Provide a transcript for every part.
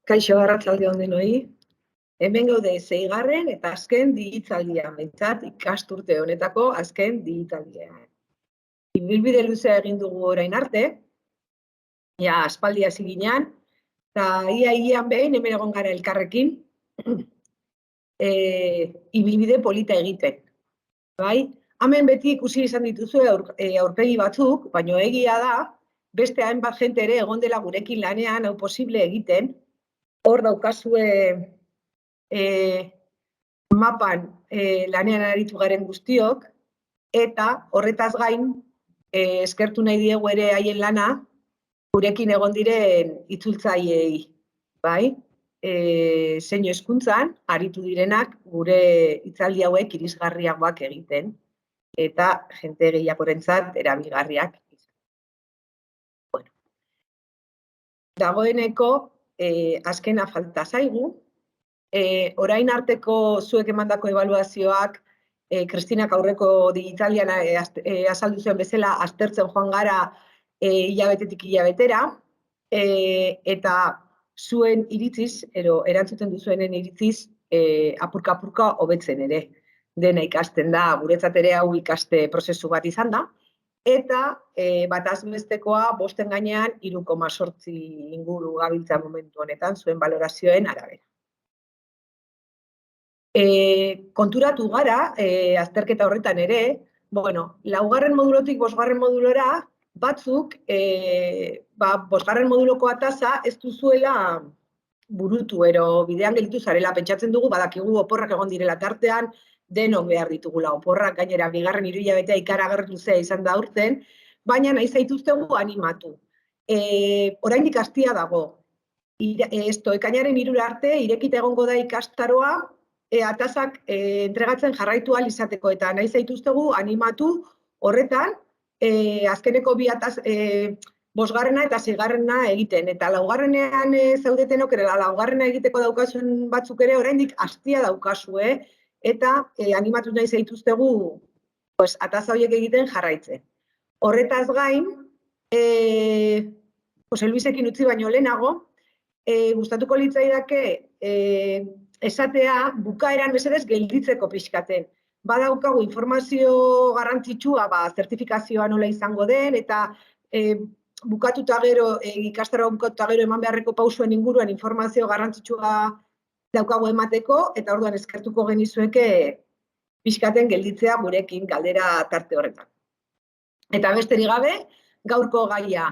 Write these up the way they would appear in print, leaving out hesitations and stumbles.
Kaixo, arratsalde on denoi. Hemen gaude 6. eta azken digitaldia, behintzat ikasturte honetako azken digitaldia. Ibilbide luzea egin dugu orain arte, ja aspaldi hasi ginean, eta ia behin hemen egon gara elkarrekin, ibilbide polita egiten. Bai? Hemen beti ikusi izan dituzu aurpegi batzuk, baina egia da, beste hainbat jente ere egon dela gurekin lanean hau posible egiten. Hor daukazue mapan lanean aritu garen guztiok, eta horretaz gain eskertu nahi diegu ere haien lana gurekin egon diren itzultzaileei, bai? Zein hezkuntzan aritu direnak gure hitzaldi hauek irisgarriagoak egiten eta jente gehiagorentzat erabilgarriak. Bueno. Dagoeneko azkena falta zaigu. Orain arteko zuek emandako ebaluazioak Kristinak aurreko digitalian azaldu zuen bezala aztertzen joan gara hilabetetik hilabetera, eta zuen iritziz, erantzuten duzuenen iritziz, apurka-apurka hobetzen ere. Dena ikasten da, guretzat ere hau ikaste prozesu bat izan da, eta bataz bestekoa 5 gainean 3,8 inguru gabiltza momentu honetan zuen balorazioen arabera. Konturatu gara, azterketa horretan ere, 4. modulotik 5. modulora, batzuk, 5. modulokoa tasa ez duzuela burutu, bidean gelditu zarela, pentsatzen dugu, badakigu oporrak egon direla tartean, denok behar ditugula oporrak, gainera, 2. hiruhilabetea ikaragarri luzea izan da aurten, baina nahi zaituztegu animatu. Oraindik astia dago. Ekainaren 3 arte, irekita egongo da ikastaroa, atazak entregatzen jarraitu ahal izateko, eta nahi zaituztegu animatu horretan, azkeneko 2 ataz, 5. eta 6. egiten, eta 4. zaudetenok, 4. egiteko daukazuen batzuk ere, oraindik astia daukazue, eta animatu nahi zaituztegu ataza horiek egiten jarraitzen. Horretaz gain, Jose Luisekin utzi baino lehenago, gustatuko litzaidake esatea bukaeran mesedez gelditzeko pixkaten. Badaukagu informazio garrantzitsua, zertifikazioa nola izango den, eta bukatuta gero, ikastaroa bukatuta gero eman beharreko pausuen inguruan informazio garrantzitsua daukagu emateko, eta orduan eskertuko genizueke pixkaten gelditzea gurekin galdera tarte horretan. Eta besterik gabe, gaurko gaia.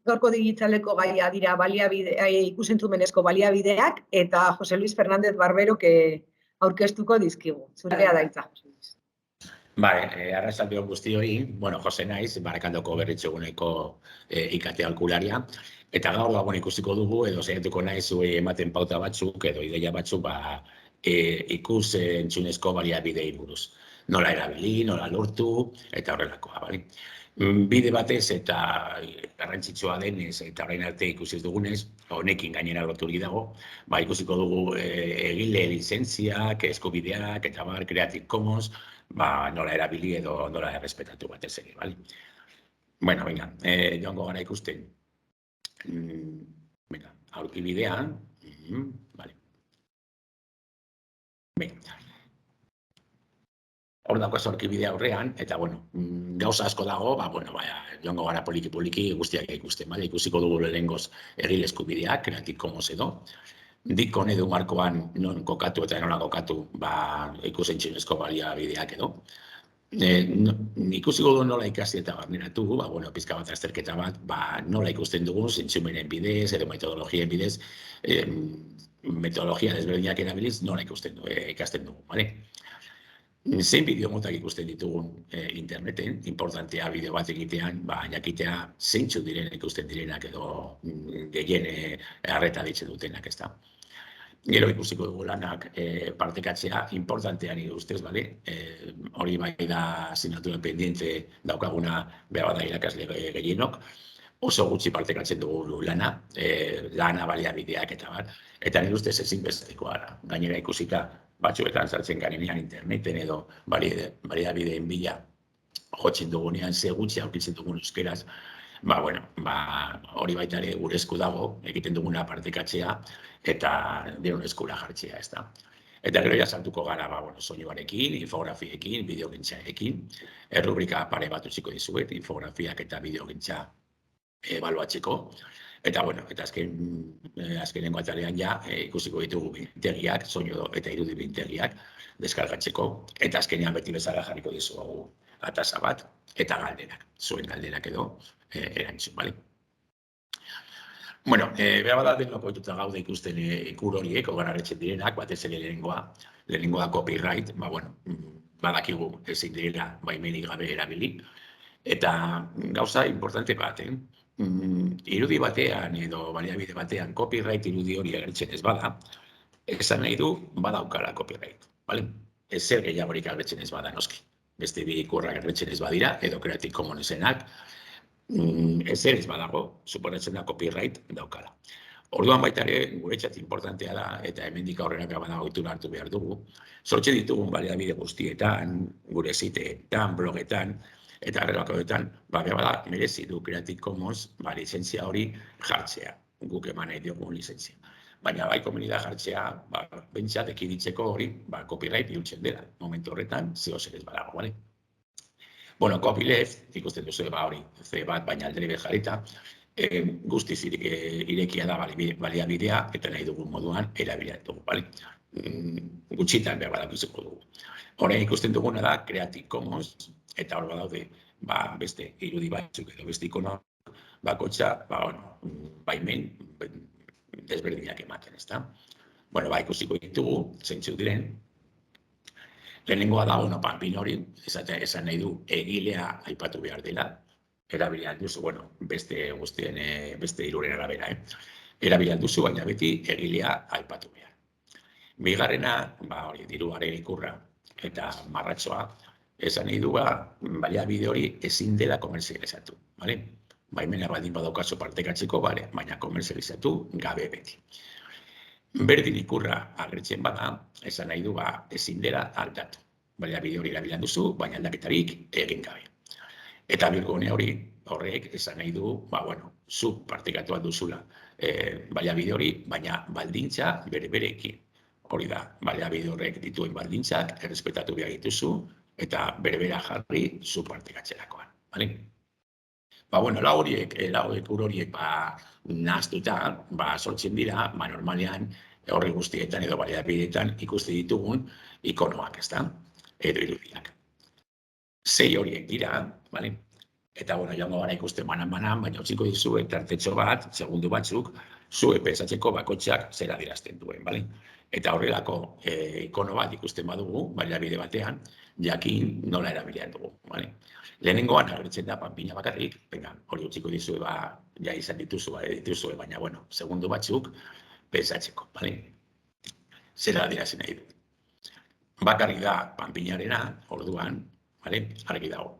Gaurko digitaleko gaia dira ikus-entzumenezko baliabideak eta Jose Luis Fernández Barberok aurkeztuko dizkigu. Zurea da hitza, Jose Luis. Arratsalde on guztioi, Jose naiz, Barakaldoko berritzeguneko IKT aholkularia, eta gaur ikusiko dugu, edo saiatuko naiz zuei ematen pauta batzuk, edo ideia batzuk, ikus-entzunezko baliabidei buruz. Nola erabili, nola lortu, eta horrelakoa, bali? Bide batez eta garrantzitsua denez eta orain arte ikusi dugunez, honekin gainera loturik dago, ikusiko dugu egile lizentziak, eskubideak eta Creative Commons, nola erabili edo nola errespetatu batez ere, bali? Venga, joango gara ikusten. Venga, aurkibidean, bale. Venga. Hor dago aurkibidea aurrean, eta, gauza asko dago, joango gara poliki-poliki guztiak ikusten, ikusiko dugu lehengoz egile eskubideak, Creative Commons edo. Dikon edo markoan non kokatu eta nola kokatu ikus-entzunezko baliabideak edo. Ikusiko dugu nola ikasi eta barneratu, pizka bat azterketa bat, nola ikusten dugu zentzumenen bidez, edo metodologien bidez, metodologia desberdinak erabiliz, nola ikasten dugu, bale? Zein bideo motak ikusten ditugun interneten, importantea bideo bat egitean, jakitea zeintzuk diren ikusten direnak edo gehien arreta ditzen dutenak, ez da. Gero ikusiko dugu lanak partekatzea, importantean ustez, bale? Hori bai da asignatura pendiente daukaguna behar da irakasle gehienok, oso gutxi partekatzen dugu lana baliabideak eta bat, eta nire ustez ezinbestekoa da. Gainera ikusita batzuetan sartzen garenean interneten edo baliabideen bila jotzen dugunean, ze gutxi aurkitzen dugun euskeraz, hori baita ere gure esku dago, egiten duguna partekatzea eta denon eskura jartzea, ez da. Eta gero ja sartuko gara, soinuarekin, infografiekin, bideogintzarekin, errubrika pare bat utziko dizuet, infografiak eta bideogintza ebaluatzeko. Eta azkenengo atalean ja ikusiko ditugu biltegiak, soinu eta irudi biltegiak deskargatzeko, eta azkenean beti bezala jarriko dizugu atasa bat, eta galderak, zuen galderak edo erantzun, bale? Behar bat denok ohituta gaude ikusten ikur horiek, ogarraretzen direnak, batez ere lehenengoa copyright, badakigu ezin direla baimenik gabe erabili, eta gauza importante bat, irudi batean edo baliabide batean copyright irudi hori agertzen ez bada, esan nahi du badaukala copyright, bale? Ezer gehiagorik agertzen ez bada, noski. Beste bi ikurrak agertzen ez badira, edo Creative Commonsenak, ezer ez badago, suposatzen da copyright daukala. Orduan baita ere, guretzat importantea da, eta hemendik aurrera badago ohitura hartu behar dugu, sortzen ditugun baliabide guztietan, gure siteetan, blogetan, eta arrelakoetan, bada merezi du Creative Commons lizentzia hori jartzea, guk eman nahi diogun lizentzia. Baina bai komunidad jartzea, bentsat ekiditzeko hori, copyright bihurtzen dela, momentu horretan, zeo zer ez badago, bale? Copyleft, ikusten duzu hori, C bat, baina aldere jarrita, guztiz irekia da baliabidea, eta nahi dugun moduan erabilatu dugu, bale? Gutxitan behar badakizeko dugu. Horrein ikusten duguna da, Creative Commons, eta hor badaude, beste irudi batzuk edo beste ikono bakotxa, baimen desberdinak ematen, ezta? Ikusiko ditugu, zeintzuk diren. Lehenengoa da, panpin hori, esan nahi du, egilea aipatu behar dela, erabilian duzu, beste guztien, beste iruren arabera, erabilian duzu, baina beti egilea aipatu behar. Bigarrena, diruaren ikurra eta marratxoa, esan nahi du, baliabide hori ezin dela komerzializatu, bale? Baimena baldin badaukazu partekatzeko, baina komerzializatu gabe beti. Berdin ikurra agertzen bada, esan nahi du ezin dela aldatu. Baliabide hori erabilan duzu, baina aldaketarik egin gabe. Eta birgune horrek esan nahi du, zu partekatu alduzula baliabide hori, baina baldintza berekin. Hori da, baliabide horrek dituen baldintzak errespetatu behar dituzu, eta berbera jarri zu partekatzerakoan. Lau horiek nahaztuta, sortzen dira, normalean horri guztietan edo baliabideetan ikusti ditugun ikonoak, ezta? Edo irudiak. 6 horiek dira, eta joango gara ikusten banan, baina utziko dizu tartetxo bat, segundu batzuk, zu epesatzeko bakotxak zer adierazten duen, Eta horrelako ikono bat ikusten badugu, baliabide batean, jakin nola erabilian dugu, Lehenengoan agertzen da panpina bakarrik, hori utziko dizue, ja izan dituzue, baina, segundu batzuk, pesatzeko, zer adierazten nahi du. Bakarrik da panpinarena, orduan, argi dago.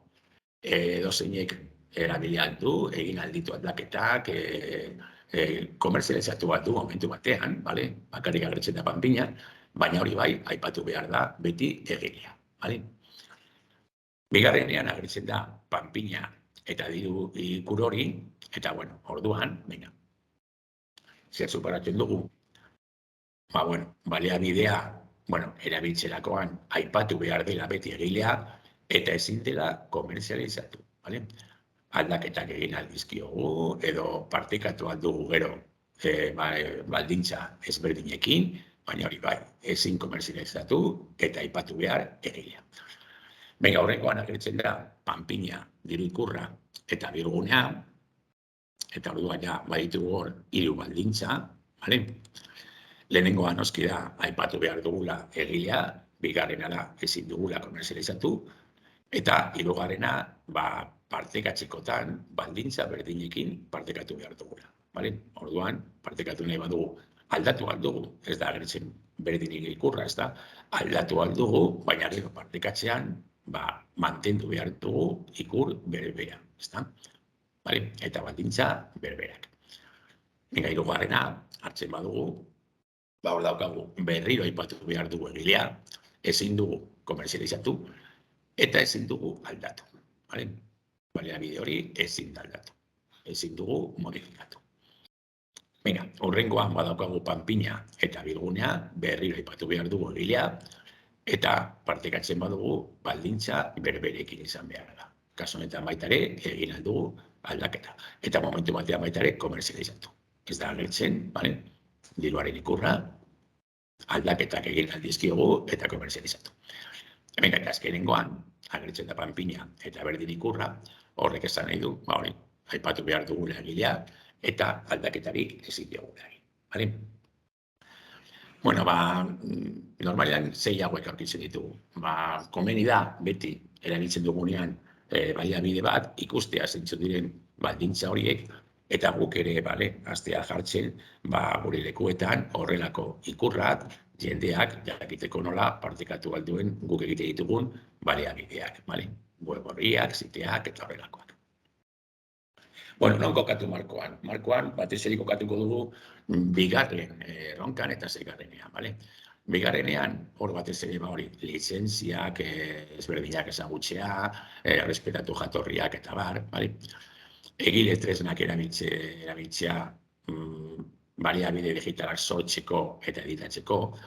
Edozeinek erabilian du, egin alditu aldaketak, komerzializatu bat du momentu batean, bakarrik agertzen da panpina, baina hori bai, aipatu behar da, beti egilea. Bigarrenean agertzen da panpina eta diru ikur hori, eta orduan, zer superatzen dugu, baliabidea, erabiltzerakoan aipatu behar dela beti egilea, eta ezin dela komerzializatu, aldaketak egin aldizkiogu, edo partekatu aldugu gero baldintza ezberdinekin, baina hori bai, ezin komerzializatu eta aipatu behar egilea. Horrengoan agertzen da, panpina, diru ikurra eta birgunea, eta orduan ja, baditugu hor, 3 baldintza, Lehenengoan noski da, aipatu behar dugula egilea, bigarrena da, ezin dugula komerzializatu, eta hirugarrena, partekatzekotan, baldintza berdinekin partekatu behar dugula. Orduan, partekatu nahi badugu, aldatu aldugu, ez da agertzen berdinik ikurra, ez da, aldatu aldugu, baina gero partekatzean, mantendu behar dugu ikur berbera, ez da? Eta baldintza berberak. Hirugarrena, hartzen badugu, hor daukagu berriro aipatu behar dugu egilea, ezin dugu komerzializatu, eta ezin dugu aldatu. Baliabide hori ezin da aldatu. ezin dugu modifikatu. Venga, horrengoan badaukagu panpina eta bilgunea, berriro aipatu behar dugu egilea, eta partekatzen badugu baldintza berberekin izan behar da. Kasu honetan baita ere, egin aldugu aldaketa. Eta momentu batean baita ere, komerzializatu. Ez da agertzen, diruaren ikurra, aldaketak egin aldizkiogu eta komerzializatu. Hemen eta azkenengoan, agertzen da panpina eta berdin ikurra, horrek esan nahi du, aipatu behar dugula egilea, eta aldaketarik ezin diogula egin. Bueno, normalean 6 hauek aurkitzen ditugu. Komeni da, beti erabiltzen dugunean baliabide bat, ikustea zeintzuk diren baldintza horiek, eta guk ere, hastea jartzen, gure lekuetan horrelako ikurrak, jendeak jakiteko nola partekatu alduen guk egite ditugun baliabideak, web horriak, ziteak eta horrelakoak. Bueno, non kokatu markoan? Markoan, batez ere kokatuko dugu bigarren erronkan eta seigarrenean, Bigarrenean, hor batez ere lizentziak, ezberdinak ezagutzea, errespetatu jatorriak eta egile tresnak erabiltzea baliabide digitalak sortzeko eta editatzeko,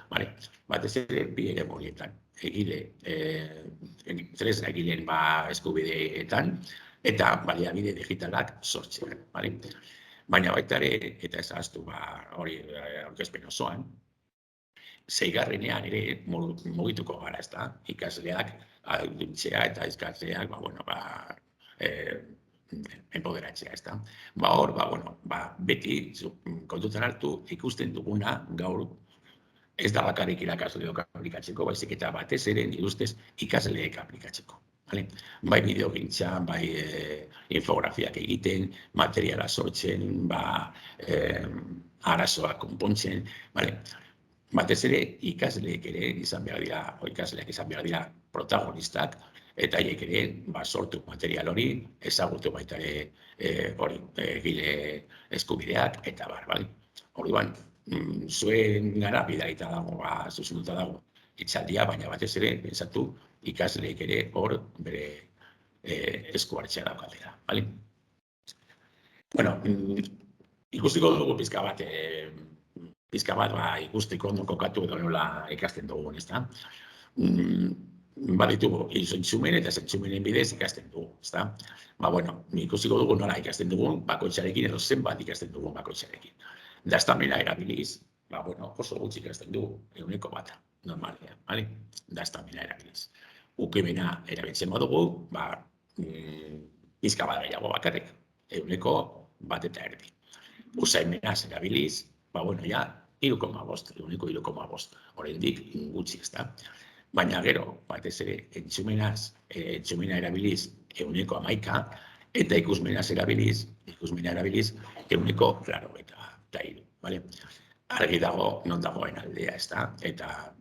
batez ere bi ere horietan. Tresna egileen eskubideetan, eta baliabide digitalak sortzean. Baina baita ere, eta ez ahaztu hori aurkezpen osoan, seigarrenean ere mugituko gara, ez da? Ikasleak adintzea eta ikasleak, empoderatzea, ez da? Hor, beti kontutan hartu ikusten duguna gaur ez da bakarrik irakasleok aplikatzeko, baizik eta batez ere nire ustez ikasleek aplikatzeko. Bai bideogintza, bai infografiak egiten, materiala sortzen, arazoak konpontzen, batez ere ikasleek ere izan behar dira protagonistak, eta haiek ere sortu material hori, ezagutu baita ere egile eskubideak, eta Orduan, zuen gara bidalita dago, zuzenduta dago itzaldia, baina batez ere, pentsatu, ikasleek ere hor bere esku hartzea daukatela. Bueno, ikustiko dugu pizka bat ikustiko ondo kokatu edo nola ikasten dugun, ez da? Baditugu, zentzumen eta zentzumenen bidez ikasten dugu, ez da? Ikusiko dugu nola ikasten dugun bakoitzarekin edo zenbat ikasten dugun bakoitzarekin. Daztamena erabiliz, oso gutxi ikasten dugu, 1%, normalean, daztamena erabiliz. Ukimena erabiltzen badugu, pizka bat gehiago bakarrik, 1,1%. Usaimenaz erabiliz, 3,5, 3,5, oraindik gutxi, ez da? Baina gero, batez ere, entzumena erabiliz 1,11, eta ikusmenaz erabiliz 1,83. Argi dago, non dagoen aldea, ez da? Eta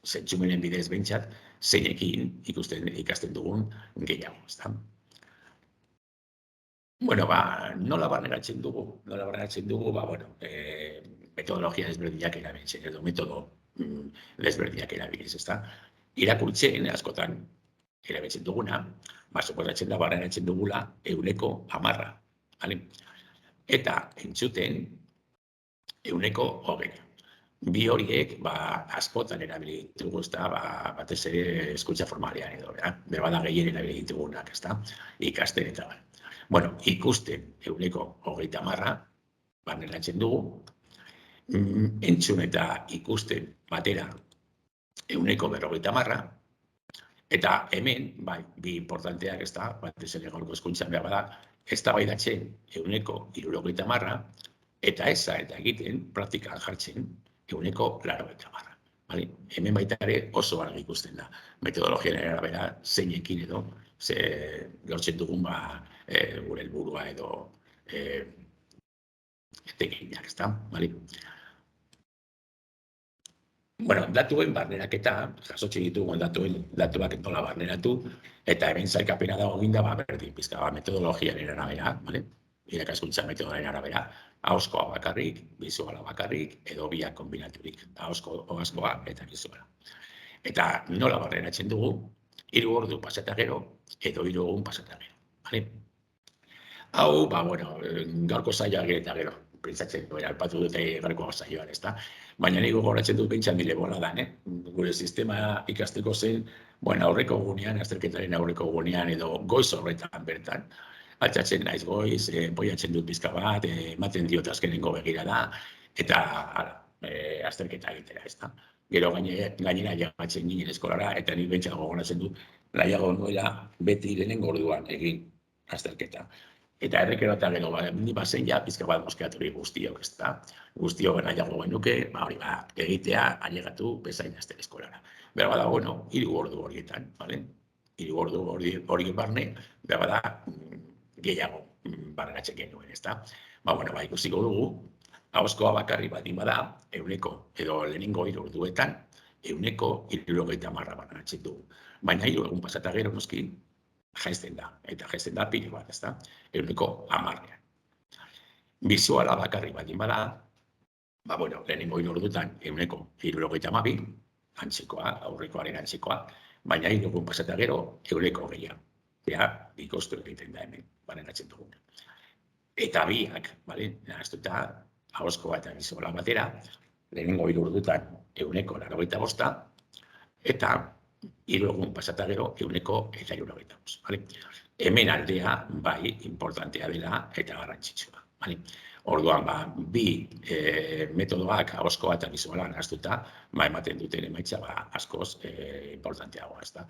zentzumenen bidez behintzat, zeinekin ikasten dugun gehiago, ez da? Bueno, nola barneratzen dugu? Metodologia desberdinak erabiltzen, edo metodo desberdinak erabiliz, ez da? Irakurtzen, askotan erabiltzen duguna, suposatzen da barneratzen dugula 100%. Eta entzuten 120. Bi horiek, askotan erabili ditugu, ez da, batez ere eskutza formalean edo, berbada gehien erabili ditugunak, ez da, ikasten eta Bueno, ikusten 130 barneratzen dugu, entzun eta ikusten batera 150, eta hemen, bi importanteak, ez da, batez ere gaurko hezkuntzan behar bada, ez da baidatzen 170, eta eza eta egiten, praktikan jartzen, 180. Hemen baita ere oso argi ikusten da. Metodologian arabera zeinekin edo, gaurtzen dugun gure helburua edo etekinak, ez da? Bueno, datuen barneraketa, jasotzen ditugun datuak nola barneratu, eta hemen zailkapena dago ginda, berdin pizka metodologiaren arabera, irakaskuntza metodologiaren arabera, ahozkoa bakarrik, bizuala bakarrik, edo biak kombinaturik, ahozkoa eta bizuala. Eta nola barneratzen dugu, 3 ordu pasata gero, edo 3 egun pasata gero. Hau, bueno, gaurko zaila eta gero, pentsatzen, alpatu dute gaurko zaioan, ezta? Baina nire gogoratzen dut pentsan nire boladan, Gure sistema ikasteko zen, aurreko gunean, azterketaren aurreko gunean, edo goiz horretan bertan. Altxatzen naiz goiz, poiatzen dut bizka bat, ematen diot azkenengo begirada, eta azterketa egitera, ezta? Gero gainera jagatzen ginen eskolara, eta nire pentsan gogoratzen dut, nahiago nuela beti lehenengo orduan egin azterketa. Eta errekero eta gero, ni bazen ja, pizka bat moskeatori guztiok, ezta? Guztiok nahiago genuke, egitea, ailegatu, bezain azten eskolara. Behar bada, 3 ordu horietan, bale? 3 ordu hori barne, behar bada, gehiago barregatzen genuen, ezta? Ikusiko dugu, ahozkoa bakarri baldin bada, edo lehenengo 3 orduetan, 70% barregatzen dugu. Baina 3 egun pasata gero noski, jaizten da, eta jaizten da pilo bat, ezta? 10%. Bizuala bakarri baldin bada, lehenengo 3 orduetan 72%, antzekoa, aurrekoaren antzekoa, baina 3 egun pasata gero 100%. Ja, bikostu egiten da hemen, barregatzen dugu. Eta biak, nahaztuta, ahozkoa eta bizuala batera, lehenengo 3 ordutan 185%, eta 3 egun pasata gero 175%. Hemen aldea, importantea dela eta garrantzitsua. Orduan, bi metodoak ahozkoa eta bizuala nahaztuta, ematen duten emaitza askoz importanteagoa, ezta?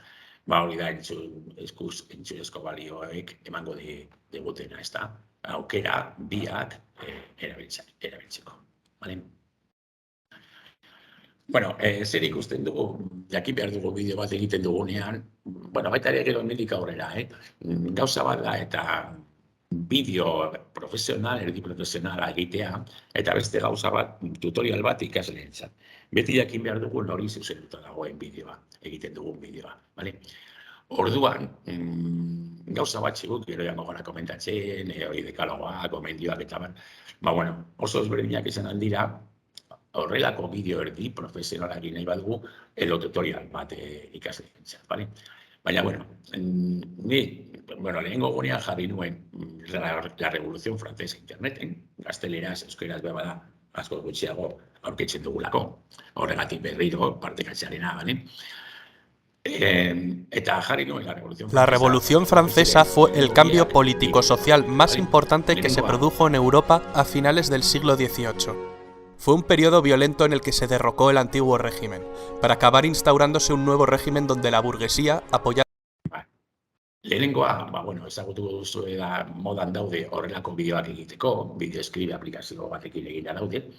Hori da entzunezko balioek emango digutena, ezta? Aukera biak erabiltzeko. Zer ikusten dugu, jakin behar dugu bideo bat egiten dugunean, baita ere gero hemendik aurrera, gauza bat da eta bideo profesional, erdi profesionala egitea, eta beste gauza bat, tutorial bat ikasleentzat. Beti jakin behar dugu nori zuzenduta dagoen bideoa, egiten dugun bideoa. Orduan, gauza bat txiguk, gero jango gara komentatzen, hori dekalogoak, gomendioak eta oso ezberdinak izan aldira, horrelako bideo erdi profesionala egin nahi badugu, edo tutorial bat ikasleentzat. Baina, ni, lehenengo gunean jarri nuen la Revolución Francesa interneten, gazteleraz, euskaraz bada, asko gutxiago aurkitzen dugulako, horregatik berriro partekatzearena, La Revolución Francesa fue el cambio político-social más importante que se produjo en Europa a finales del siglo XVIII. Fue un periodo violento en el que se derrocó el antiguo régimen, para acabar instaurándose un nuevo régimen donde la burguesía apoyaba... Lehenengoa, ezagutuko duzu da modan daude horrelako bideoak egiteko, bideo eskribe aplikazio batekin egina daude,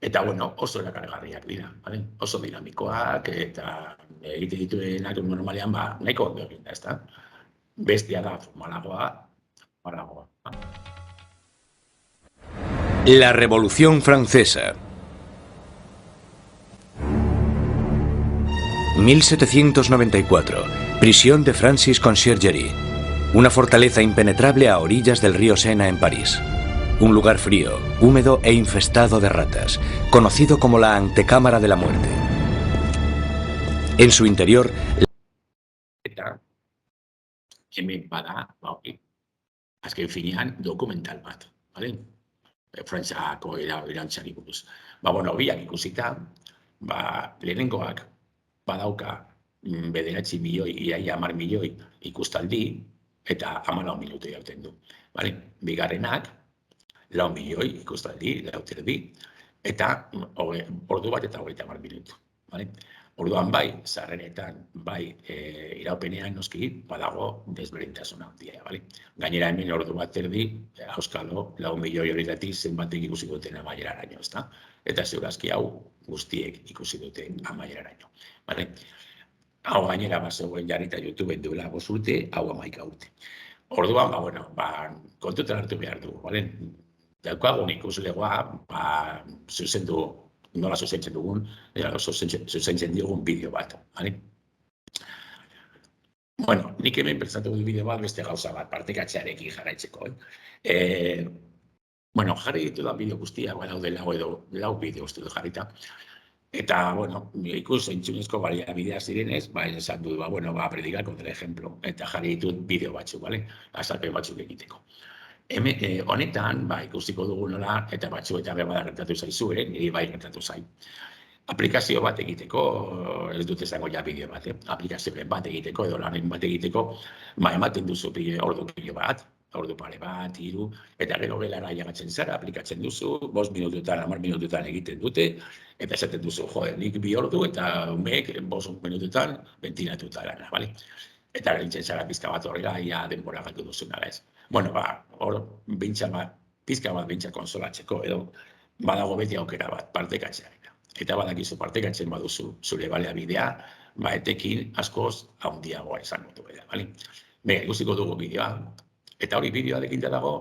eta oso erakargarriak dira, oso dinamikoak, eta egite dituenak normalean nahiko ondo egin da, ezta? Bestia da formalagoa. La Revolución Francesa. 1794. Prisión de Francis Conciergerie. Una fortaleza impenetrable a orillas del río Sena en París. Un lugar frío, húmedo e infestado de ratas, conocido como la antecámara de la muerte. En su interior... Hemen bada, azken finean dokumental bat, Frantziako erantzari buruz. Biak ikusita, lehenengoak badauka 9 milioi, iaia 10 milioi ikustaldi, eta 14 minutoi hauten du. Bigarrenak, 4 milioi ikustaldi, lauterdi, eta ordu bat eta 30 minutu. Orduan sarreretan, iraupenean noski, badago desberdintasun handia. Gainera hemen ordu bat erdi, auskalo, 4 milioi horietatik zenbatek ikusi duten amaieraraino, ezta? Eta zeurazki hau guztiek ikusi duten amaieraraino. Hau gainera zegoen jarrita YouTubeen duela 5 urte, hau 11 urte. Orduan, kontutan hartu behar dugu, daukagun ikuslegoa, nola zuzentzen dugun, zuzentzen digun bideo bat. Nik hemen pentsatu dut bideo bat, beste gauza bat, partekatzearekin jarraitzeko. Jarri ditudan bideo guztiak, daude lau bideo uste du jarrita. Eta, ikus entzunezko baliabideak zirenez, esan dut, predicar contra el ejemplo, eta jarri ditut bideo batzuk, azalpen batzuk egiteko. Honetan, ikusiko dugu nola, eta batzuetan bada gertatu zaizu, niri bai gertatu zai. Aplikazio bat egiteko, ez dut esango ja bideo bat, aplikazio bat egiteko, edo lanen bat egiteko, ematen duzu ordu pilo bat, ordu pare bat, 3, eta gero gelara jagatzen zara, aplikatzen duzu, 5 minututan, 10 minututan egiten dute, eta esaten duzu, nik 2 ordu, eta umeek 5 minututan ventilatuta lana, bale? Eta gerintzen zara pizka bat horrela, ia denbora gatu duzu nara ez. Bueno, hor, pizka bat bintza konsolatzeko, edo badago beti aukera bat, partekatzea. Eta badakizu partekatzen baduzu zure baliabidea, etekin askoz handiagoa izango duela, bale? Bega, ikusiko dugu bideoa, eta hori bideoa eginda dago,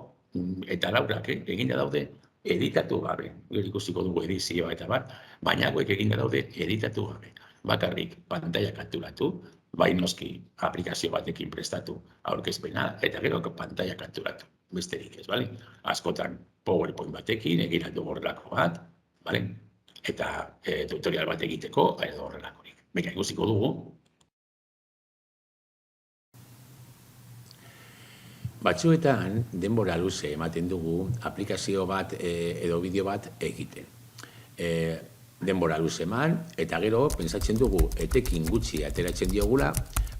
eta laurak eginda daude editatu gabe. Gero ikusiko dugu edizioa eta bat, baina hauek eginda daude editatu gabe. Bakarrik pantaila kapturatu, bai noski aplikazio batekin prestatu aurkezpena, eta gero pantaila kapturatu. Besterik ez, bale? Askotan PowerPoint batekin, egiratu horrelako bat, bale? Eta tutorial bat egiteko, edo horrelakorik. Beka, ikusiko dugu. Batzuetan, denbora luze ematen dugu aplikazio bat edo bideo bat egiten. Denbora luze eman, eta gero, pentsatzen dugu, etekin gutxi ateratzen diogula,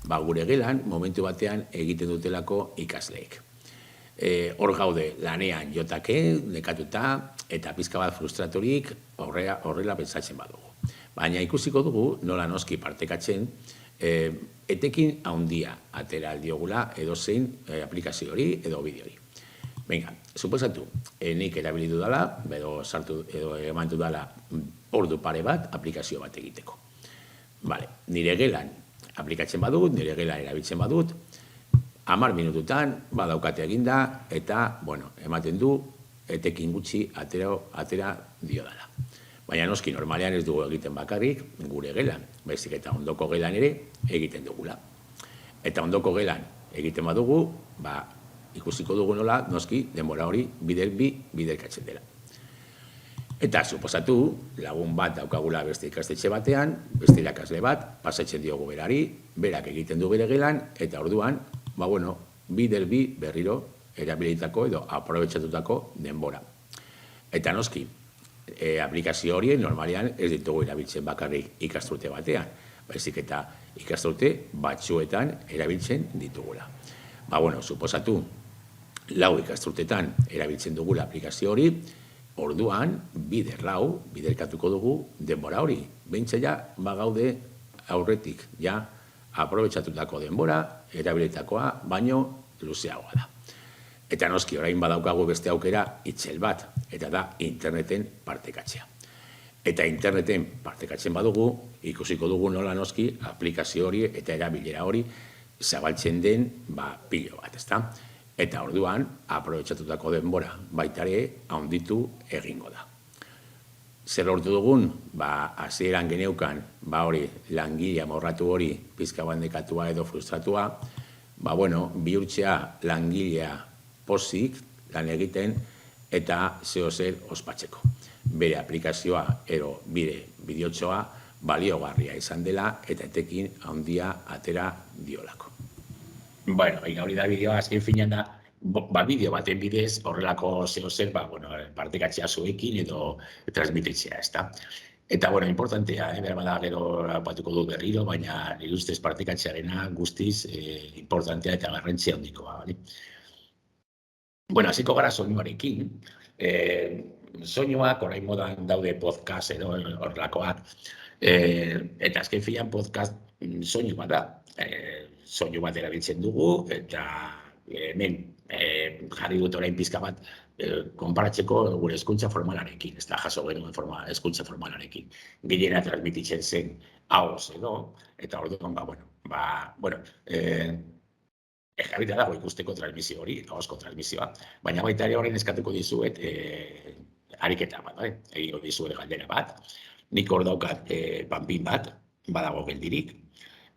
gure gelan, momentu batean egiten dutelako ikasleek. Hor gaude lanean jotake, nekatuta, eta pizka bat frustratorik horrela pentsatzen badugu. Baina ikusiko dugu, nola noski partekatzen, etekin handia atera aldiogula edo zein aplikazio hori edo bideo hori. Venga, suposatu, nik erabili dudala, edo eman dudala ordu pare bat aplikazio bat egiteko. Nire gelan aplikatzen badut, nire gelan erabiltzen badut, 10 minututan badaukate eginda, eta, ematen du, etekin gutxi atera dio dela. Baina noski, normalean ez dugu egiten bakarrik, gure gelan, baizik eta ondoko gelan ere egiten dugula. Eta ondoko gelan egiten badugu, ikusiko dugu nola, noski, denbora hori biderkatzen dela. Eta, suposatu, lagun bat daukagula beste ikastetxe batean, beste irakasle bat, pasatzen diogu berari, berak egiten du bere gelan, eta orduan, berriro erabilitako edo aprobetxatutako denbora. Eta noski, aplikazio horien normalean ez ditugu erabiltzen bakarrik ikasturte batean, baizik eta ikasturte batzuetan erabiltzen ditugula. Suposatu, 4 ikasturtetan erabiltzen dugula aplikazio hori, orduan, biderkatuko dugu denbora hori. Behintzea, gaude aurretik, aprobetxatutako denbora, erabilitakoa, baino luzeagoa da. Eta noski, orain badaukagu beste aukera itzel bat, eta da interneten partekatzea. Eta interneten partekatzen badugu, ikusiko dugu nola noski aplikazio hori eta erabilera hori zabaltzen den pilo bat, ezta? Eta orduan, aprobetxatutako denbora baitare handitu egingo da. Zer lortu dugun, hasieran geneukan, langilea morratu hori pizka bandekatua edo frustratua, bihurtzea langilea pozik lan egiten eta zer ospatzeko. Bere aplikazioa ero bide bideotxoa baliogarria izan dela eta etekin handia atera diolako. Hori da bideoa, azken finean da, bideo baten bidez horrelako zer partekatzea zuekin edo transmititzea, ezta? Eta, importantea, berbada gero apatuko du berriro, baina nire ustez partekatzearena guztiz importantea eta garrantzia handikoa. Hasiko gara soinuarekin. Soinuak, orain modan daude podcast edo horrelakoak. Eta azken finean podcast soinu bat da. Soinu bat erabiltzen dugu, eta hemen jarri dut orain pizka bat konparatzeko gure hezkuntza formalarekin, ez da jaso genuen hezkuntza formalarekin. Gehiena transmititzen zen ahoz edo, eta orduan, jarrita dago ikusteko transmisio hori, ahozko transmisioa, baina baita ere horren eskatuko dizuet ariketa bat, egingo dizuet galdera bat, nik hor daukat panpin bat, badago geldirik,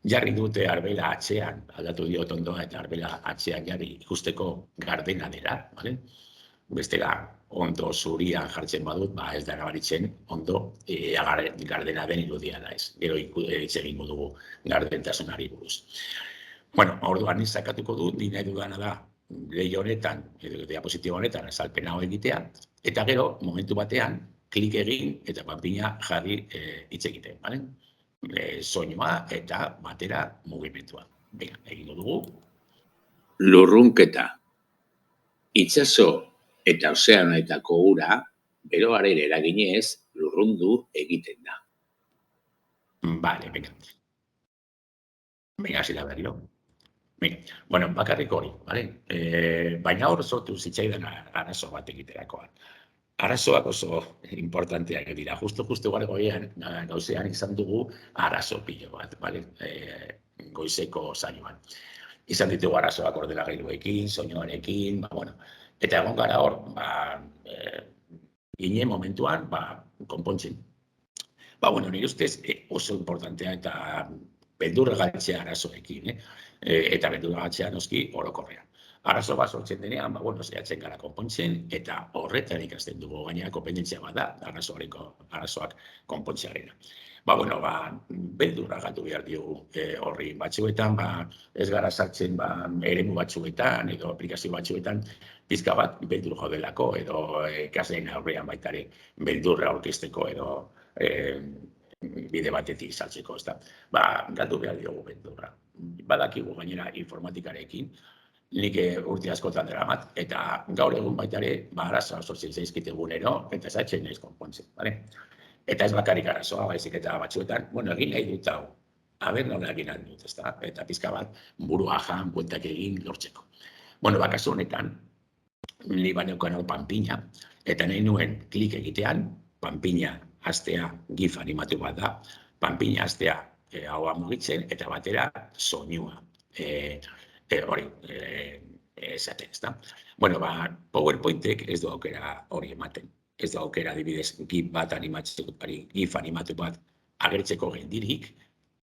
jarri dute arbela atzean, aldatu diot ondoa eta arbela atzean jarri ikusteko gardena dela, bestela ondo zurian jartzen badut, ez da nabaritzen ondo gardena den irudia da ez. Gero hitz egingo dugu gardentasunari buruz. Orduan sakatuko dut, nahi dudana da leio honetan, diapositibo honetan, azalpena hau egitea, eta gero, momentu batean, klik egin eta panpina jarri hitz egiten, bale? Soinua eta batera mugimentua. Venga, egingo dugu. Lurrunketa. Itsaso eta ozeanoetako ura, beroaren eraginez, lurrundu egiten da. Vale, venga. Venga, zira berriro. Bueno, bakarrik hori, bale? Baina hor sortu zitzaidan arazo bat egiterakoan. Arazoak oso importanteak dira. Justo goian, gauzean izan dugu arazo pilo bat, bale? Goizeko saioan. Izan ditugu arazoak ordenagailuekin, soinuarekin, bueno. Eta egon gara hor, ginen momentuan, konpontzen. Bueno, nire ustez oso importantea eta beldurra galtzea arazoekin, eta beldurra galtzea noski orokorrean. Arazo bat sortzen denean, zehatzen gara konpontzen, eta horretan ikasten dugu, gainera konpendentzia bat da, arazoak konpontzearena. Beldurra galdu behar diogu horri batzuetan, ez gara sartzen eremu batzuetan, edo aplikazio batzuetan, pizka bat beldur jodelako, edo ikasleen aurrean baitare beldurra aurkezteko, edo bide batetik saltzeko, ezta. Galdu behar diogu beldurra. Badakigu gainera informatikarekin, nik urte askotan daramat, eta gaur egun baitare, arazoa sortzen zaizkite egunero, eta zatzen naiz konpontzen, bale? Eta ez bakarrik arazoa, baizik eta batzuetan, egin nahi dut hau, aber nola egin nahi dut, ezta? Eta pizka bat, burua jan, bueltak egin lortzeko. Kasu honetan, ni baneukan hau panpina, eta nahi nuen klik egitean, panpina hastea gif animatu bat da, panpina hastea haua mugitzen, eta batera soinua. Hori, esaten, ezta? PowerPointek ez du aukera hori ematen. Ez du aukera adibidez gif animatu bat agertzeko geldirik,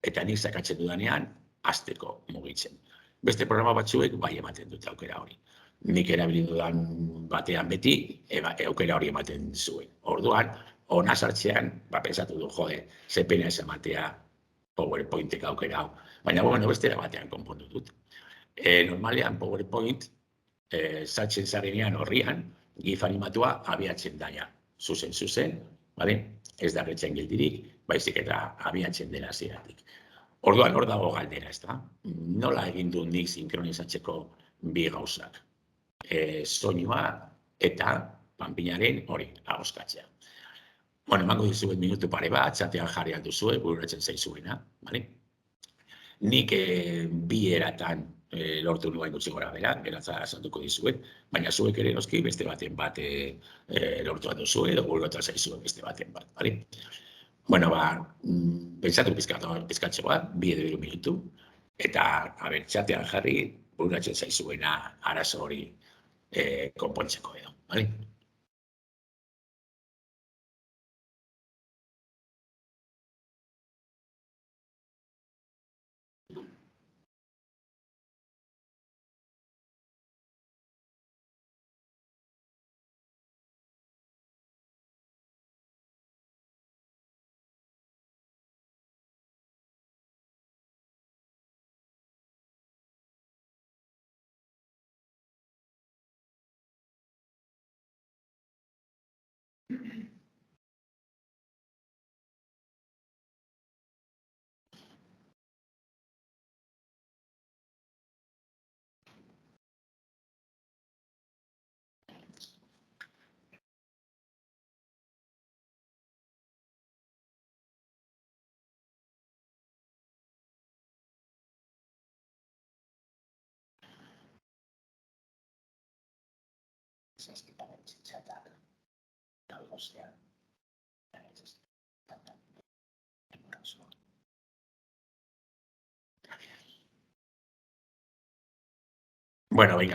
eta nik sakatzen dudanean, hasteko mugitzen. Beste programa batzuek bai ematen dute aukera hori. Nik erabili dudan batean beti, aukera hori ematen zuen. Orduan, ona sartzean, pensatu du, ze pena ez ematea PowerPointek aukera hau. Baina, bestera batean konpondu dut. Normalean PowerPoint sartzen zarenean horrian, gif animatua abiatzen daia. Zuzen, ez da gertzen geldirik, baizik eta abiatzen dela zeratik. Orduan hor dago galdera, ez da? Nola egin du nik sinkronizatzeko bi gauzak? Soinua eta panpinaren hori, ahoskatzea. Emango dizuet minutu pare bat, txatean jarri alduzue, bururatzen zaizuena, bale? Nik bi eratan lortu nuen gutxi gora bera, geratza esantuko dizuet, baina zuek ere noski beste baten bat lortu alduzue, edo bururatzen zaizuen beste baten bat, bale? Pentsatu pizkatxo bat, 2 edo 3 minutu, eta, txatean jarri, bururatzen zaizuena arazo hori konpontzeko edo, bale?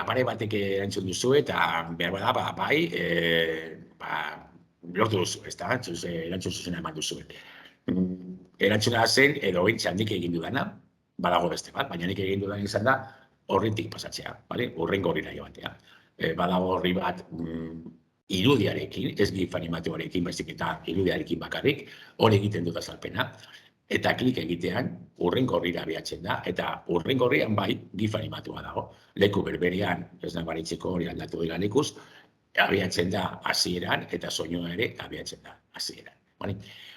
Pare batek erantzun duzu eta behar bada, bai, lortu duzu, ez da, erantzun zuzena eman duzu. Erantzuna zen, edo bintxan nik egin dudana, badago beste bat, baina nik egin dudan izan da, horretik pasatzea, horrengo horri nahi batea. Badago horri bat irudiarekin, ez gif animatuarekin, baizik eta irudiarekin bakarrik, hori egiten dut azalpena, eta klik egitean urrengo horrira abiatzen da, eta urrengo horrian bai GIF animatua dago. Leku berberean, ez da baritzeko hori aldatu dira lekuz, abiatzen da hasieran eta soinua ere abiatzen da hasieran.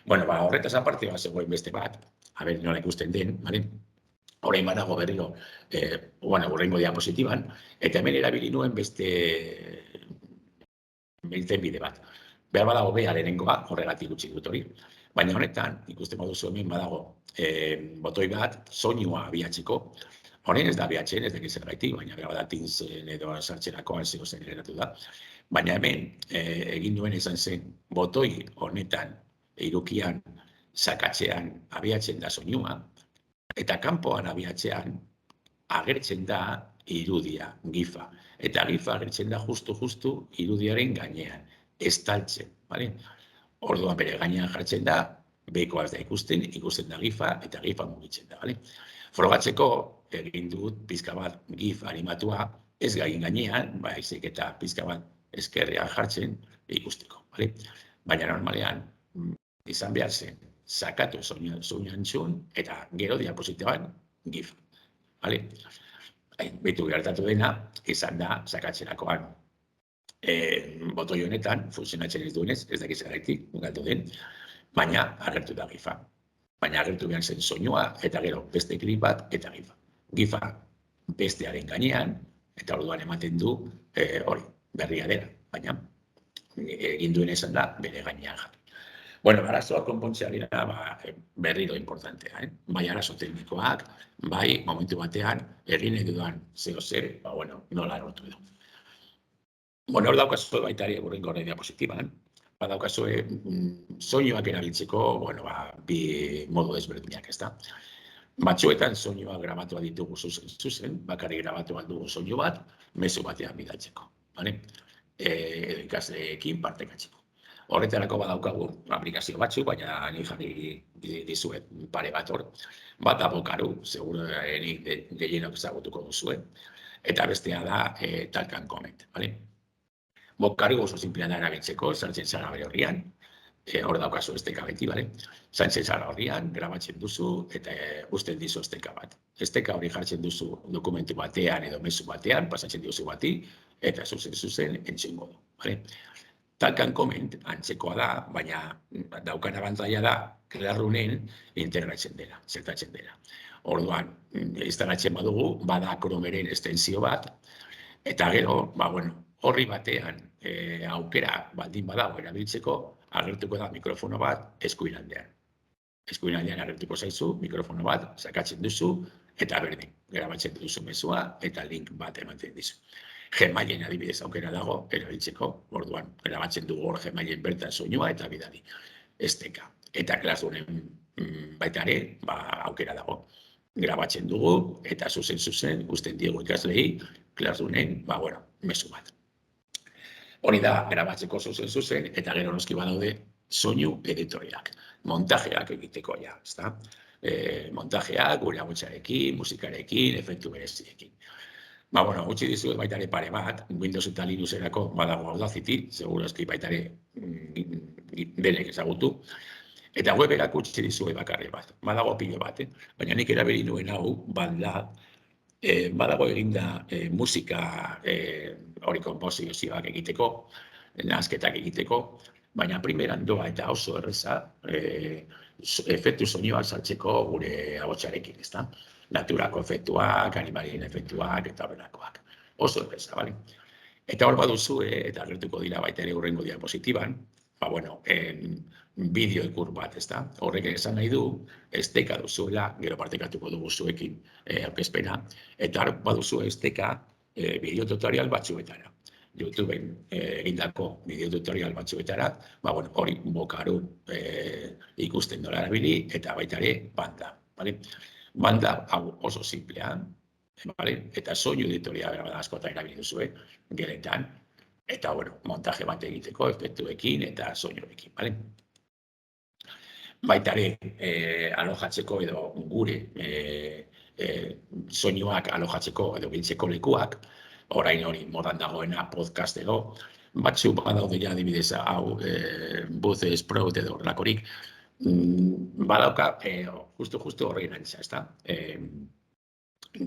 Bueno, horretaz aparte zegoen beste bat, nola ikusten den, orain badago berriro, urrengo diapositiban, eta hemen erabili nuen beste bide bat. Behar badago beha lehenengoa, horregatik utzi dut hori. Baina honetan, ikusten baduzu hemen badago botoi bat, soinua abiatzeko. Honen ez da abiatzen, ez dakiz zergaitik, baina behar bada Teamsen edo sartzerakoan zego zen eratu da. Baina hemen, egin duen izan zen, botoi honetan, irukian, sakatzean abiatzen da soinua, eta kanpoan abiatzean agertzen da irudia, GIF-a. Eta GIF-a agertzen da justu irudiaren gainean, estaltzen. Orduan bere gainean jartzen da, bekoaz da ikusten da GIF-a eta GIF-a mugitzen da. Frogatzeko egin dut pizka bat GIF animatua, ez gain gainean, baizik eta pizka bat eskerrean jartzen ikusteko. Baina normalean, izan behar zen, sakatu soinuan txun, eta gero diapositiban GIF. Betu gertatu dena, izan da, sakatzerakoan botoi honetan, funtzionatzen ez duenez, ez dakiz zergaitik, galdu den, baina agertu da GIF-a. Baina agertu behar zen soinua, eta gero beste klip bat, eta GIF-a. GIF-a bestearen gainean, eta orduan ematen du hori, berria dela, baina egin duen esan da, bere gainean jarri. Bueno, arazoak konpontzea dira berriro importantea, bai arazo teknikoak, bai momentu batean egin edudan zeo zer, nola erotu edo. Bueno, hor daukazue baita ere urrengo horre diapositiban, daukazue soinuak erabiltzeko, bi modu ezberdinak, ez da. Batzuetan soinua grabatua ditugu zuzen, bakarrik grabatu aldugu soinu bat, mezu batean bidaltzeko, edo ikasleekin partekatzeko. Horretarako badaukagu aplikazio batzu, baina ni jarri dizuet pare bat hor. Bat da Bokaru, seguro gehienok ezagutuko duzue, eta bestea da Talk and Comment. Bokaru oso simplea da erabiltzeko, sartzen zara bere horrian, hor daukazu esteka beti, sartzen zara horrian, grabatzen duzu, eta usten dizu esteka bat. Esteka hori jartzen duzu dokumentu batean edo mezu batean, pasatzen duzu bati, eta zuzen entzungo du. Talk and Comment antzekoa da, baina daukan abantaila da, Classroomen integratzen dela, zertatzen dela. Orduan, instalatzen badugu, bada Chromeren estensio bat, eta gero, horri batean aukera baldin badago erabiltzeko, agertuko da mikrofono bat eskuinaldean. Eskuinaldean agertuko zaizu, mikrofono bat, sakatzen duzu, eta berdin, grabatzen duzu mezua, eta link bat ematen dizu. Gmailen adibidez aukera dago, erabiltzeko, orduan, grabatzen dugu hor Gmailen bertan soinua eta bidali. Esteka. Eta Classroomen baita ere, aukera dago. Grabatzen dugu, eta zuzen, usten diegu ikaslei, Classroomen, mezu bat. Hori da, grabatzeko zuzen, eta gero noski badaude soinu editoriak. Montajeak egiteko ja, ezta? Montajeak, gure agutxarekin, musikarekin, efektu bereziekin. Utzi dizuet baita ere pare bat, Windows eta Linuxerako badago Audacity, seguro eski baita ere denek ezagutu, eta weberak utzi dizuet bakarri bat, badago pilo bat, baina nik erabili nuen hau, badago eginda musika hori konposizioak egiteko, nahasketak egiteko, baina primeran doa eta oso erreza efektu soinuak sartzeko gure agotxarekin, ezta? Naturako efektuak, animalien efektuak, eta horrelakoak. Oso erreza, bale? Eta hor baduzu, eta agertuko dira baita ere hurrengo diapositiban, bideo ikur bat, ezta? Horrek esan nahi du, esteka duzuela, gero partekatuko dugu zuekin aurkezpena, eta hor baduzu esteka bideo tutorial batzuetara. YouTubeen egindako bideo tutorial batzuetara, hori Bokaru ikusten dola erabili, eta baita ere banda, bale? Banda hau oso simplea, eta soinu editoria askotan erabili duzue, geletan, eta montaje bat egiteko, efektuekin eta soinuekin. Baita ere, alojatzeko edo gure soinuak alojatzeko edo biltzeko lekuak, orain hori modan dagoena podcast edo, batzu badaude ja adibidez hau Buzz Sprout edo horrelakorik, badauka, justu horri nantza, ezta?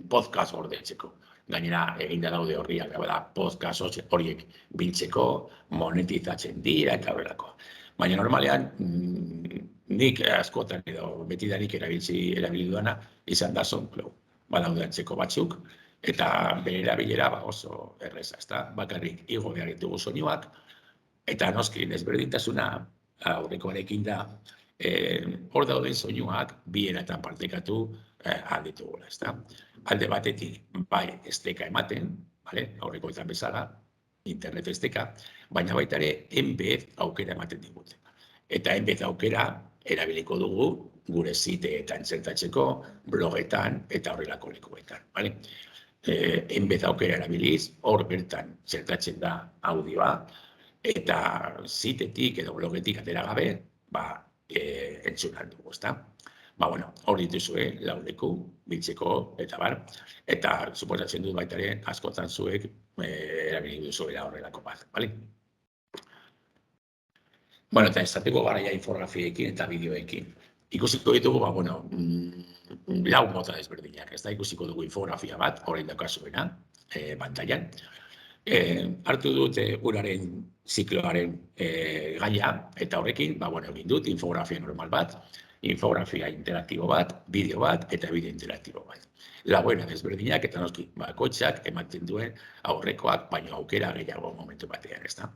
Podcast gordetzeko. Gainera, eginda daude horriak, podcast horiek biltzeko, monetizatzen dira, eta horrelako. Baina normalean, nik askotan edo betidanik erabili duana, izan da SoundCloud. Badaude antzeko batzuk, eta bere erabilera oso erreza, ezta? Bakarrik igo behar ditugu soinuak, eta noski desberdintasuna aurrekoarekin da, hor dauden soinuak bi eratan partekatu alditugula, ezta? Alde batetik, bai, esteka ematen, aurrekoetan bezala, internet esteka, baina baita ere, embed aukera ematen digute. Eta embed aukera erabiliko dugu gure siteetan txertatzeko, blogetan eta horrelako lekuetan. Embed aukera erabiliz, hor bertan txertatzen da audioa, eta sitetik edo blogetik atera gabe, entzunan dugu, ezta? Hor dituzue, lauleku, biltzeko, eta bar, eta suposatzen dut baita ere, askotan zuek erabili duzuela horrelako bat, bale? Eta esateko garaia infografiekin eta bideoekin. Ikusiko ditugu, lau mota desberdinak, ez da, ikusiko dugu infografia bat, horrein daukazuena, pantailan. Hartu dut uraren zikloaren gaia, eta horrekin, egin dut infografia normal bat, infografia interaktibo bat, bideo bat, eta bideo interaktibo bat. Lagoena desberdinak, eta noski, bakoitzak ematen duen aurrekoak, baina aukera gehiago momentu batean, ez da.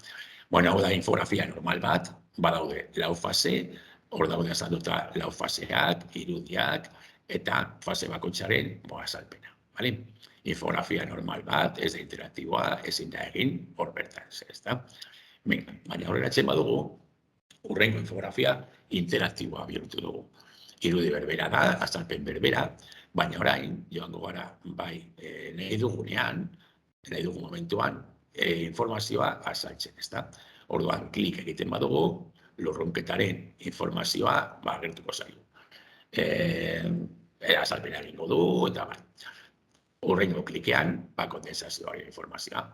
Hau da infografia normal bat, badaude lau fase, hor daude azalduta lau faseak, irudiak, eta fase bakoitzaren azalpena. Infografia normal bat, ez da interaktiboa, ezin da egin, hor bertan, ez da. Baina horrelatzen badugu, hurrengo infografia interaktiboa bihurtu dugu. Irudi berbera da, azalpen berbera, baina orain, joango gara, nahi dugunean, nahi dugu momentuan, informazioa azaltzen, ez da. Orduan, klik egiten badugu, lurrunketaren informazioa agertuko zaigu. Azalpena egingo du, eta hurrengo klikean, kondensazioaren informazioa.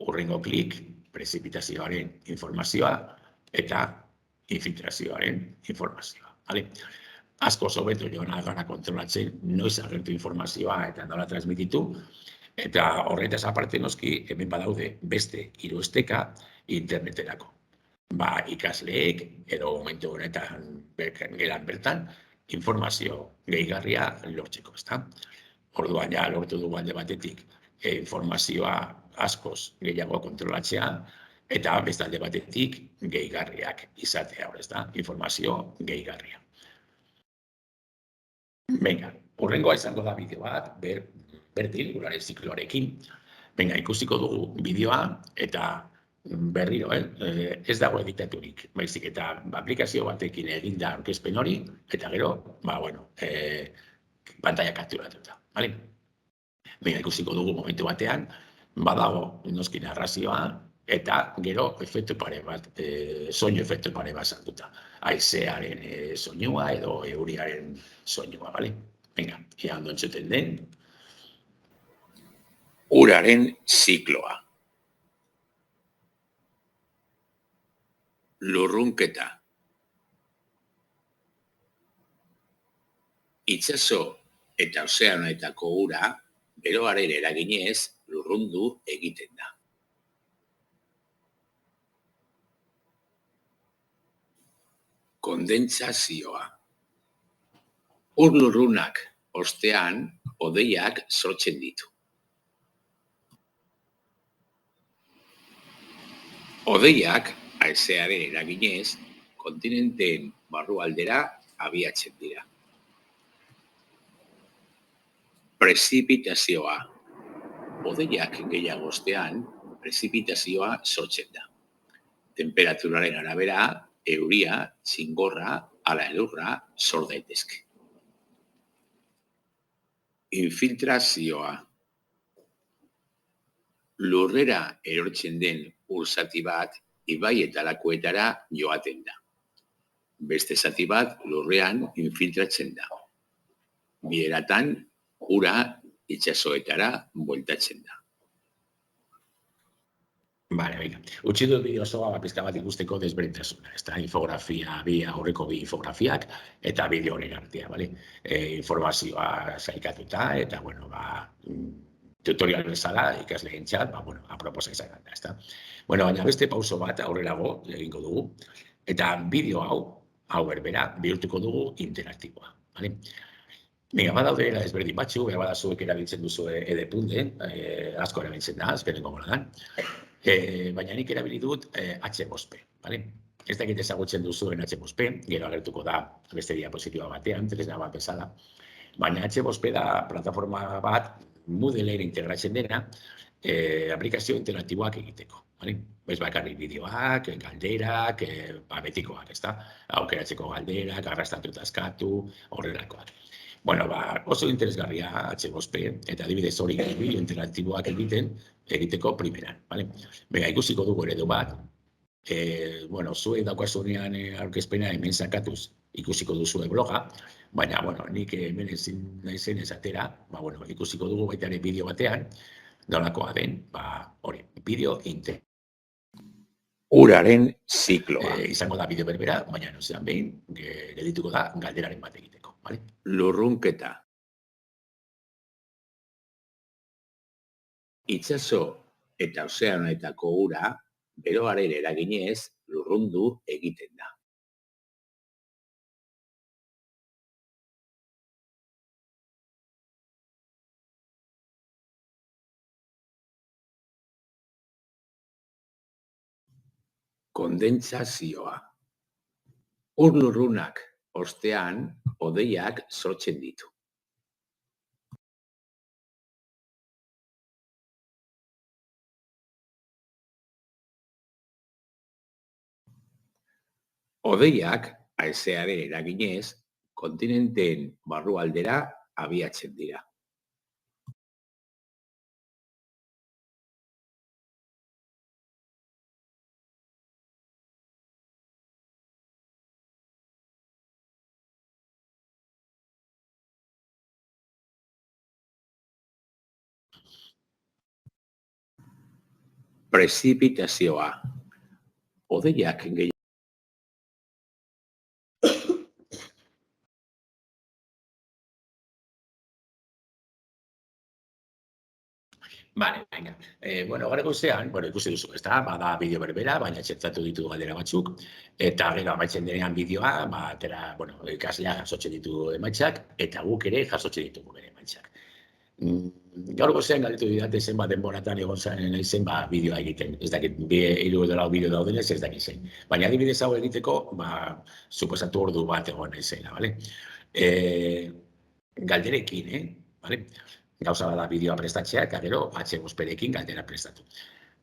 Hurrengo klik, prezipitazioaren informazioa, eta infiltrazioaren informazioa. Asko sobeto joan gara kontrolatzen noiz agertu informazioa eta nola transmititu, eta horretaz aparte noski hemen badaude beste 3 esteka interneterako. Ikasleek edo momentu honetan gelan bertan informazio gehigarria lortzeko, ezta? Orduan ja lortu dugu alde batetik informazioa askoz gehiago kontrolatzea, eta beste alde batetik gehigarriak izatea, ezta? Informazio gehigarria. Hurrengoa izango da bideo bat, berdin, uraren zikloarekin. Ikusiko dugu bideoa, eta berriro, ez dago editaturik, baizik eta aplikazio batekin eginda aurkezpen hori, eta gero, pantalla kapturatuta. Ikusiko dugu momentu batean, badago noski narrazioa, eta gero efektu pare bat, soinu efektu pare bat sartuta. Haizearen soinua edo euriaren soinua, bale? Ea ondo entzuten den. Uraren zikloa. Lurrunketa. Itsaso eta ozeanoetako ura, beroaren eraginez, lurrundu egiten da. Kondentsazioa. Ur lurrunak ostean hodeiak sortzen ditu. Hodeiak haizearen eraginez kontinenteen barrualdera abiatzen dira. Prezipitazioa. Hodeiak gehiago ostean prezipitazioa sortzen da. Temperaturaren arabera, euria, txingorra, ala elurra sor daitezke. Infiltrazioa. Lurrera erortzen den ur zati bat ibai eta lakuetara joaten da. Beste zati bat lurrean infiltratzen da. Bi eratan ura itsasoetara bueltatzen da. Vale, venga. Utsi dut bideo osoa pizka bat ikusteko desberdintasuna. Ez da, infografia, aurreko bi infografiak, eta bideo honen artea, bale? Informazioa saikatuta, eta, bueno, tutorial bezala, ikasleen txat, bueno, aproposa izan da, ez da. Bueno, baina beste pauso bat aurrerago egingo dugu, eta bideo hau berbera, bihurtuko dugu interaktiboa, bale? Venga, badaude desberdin batzu, bada zuek erabiltzen duzu edepunde, asko erabiltzen da, azkenengo modan. Baina nik erabili dut H5P, bale? Ez dakit ezagutzen duzuen H5P, gero agertuko da beste diapositiba batean, tresna bat bezala. Baina H5P da plataforma bat Moodleen integratzen dena aplikazio interaktiboak egiteko, bale? Ez bakarrik bideoak, galderak, betikoak, ez da? Aukeratzeko galderak, arrastatu eskatu, horrelakoak. Bueno, oso interesgarria H5P, eta adibidez hori bideo interaktiboak egiteko primeran, bale? Bega, ikusiko dugu eredu bat, bueno, zuek daukazunean aurkezpena hemen sakatuz ikusiko duzue bloga, baina, bueno, nik hemen ezin naizen esatera, bueno, ikusiko dugu baita ere bideo batean, nolakoa den, hori, bideo uraren zikloa. Izango da bideo berbera, baina nozean behin, geldituko da galderaren bat egiteko, bale? Lurrunketa. Itsaso eta ozeanoetako ura, beroaren eraginez, lurrundu egiten da. Kondentsazioa. Ur lurrunak ostean hodeiak sortzen ditu. Hodeiak, haizearen eraginez, kontinenteen barrualdera abiatzen dira. Prezipitazioa. Hodeiak Vale, venga. Bueno, gara goizean, ikusi duzu, ez da, bada bideo berbera, baina txertatu ditu galdera batzuk, eta gero amaitzen denean bideoa, ikaslea jasotzen ditu emaitzak, eta guk ere jasotzen ditugu bere emaitzak. Gaur goizean galdetu didate zenbat denboratan egon zaren naizen bideoa egiten. Ez dakit, 3 edo 4 bideo daudenez, ez dakit zen. Baina adibidez hau egiteko, suposatu ordu bat egon naizena, bale? Galderekin, bale? Gauza bada bideoa prestatzea, eta gero H5P-rekin galdera prestatu.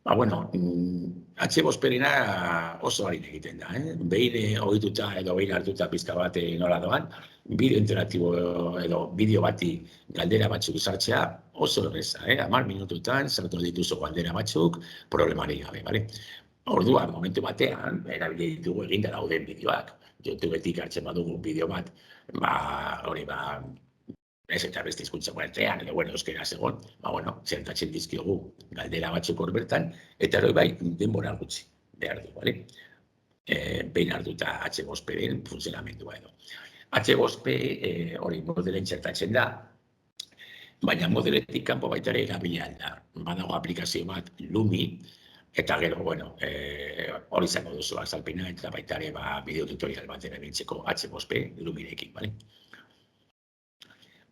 H5P-rena oso harin egiten da, behin ohituta edo behin hartuta pizka bat nola doan, bideo interaktibo edo bideo bati galdera batzuk sartzea oso erreza, 10 minututan sartu dituzu galdera batzuk, problemarik gabe, bale? Orduan, momentu batean, erabili ditugu eginda dauden bideoak, YouTubetik hartzen badugu bideo bat, ez eta beste hizkuntza artean, edo, euskera segon, zertatzen dizkiogu galdera batzuk hor bertan, eta hori bai, denbora gutxi behar du, bale? Behin hartuta H5P-en funtzionamendua edo. H5P hori modelen txertatzen da, baina modeletik kanpo baita ere erabilia da. Badago aplikazio bat, Lumi, eta gero, hori izango duzu azalpena, eta baita ere bideo tutorial bat erabiltzeko H5P Lumirekin, bale?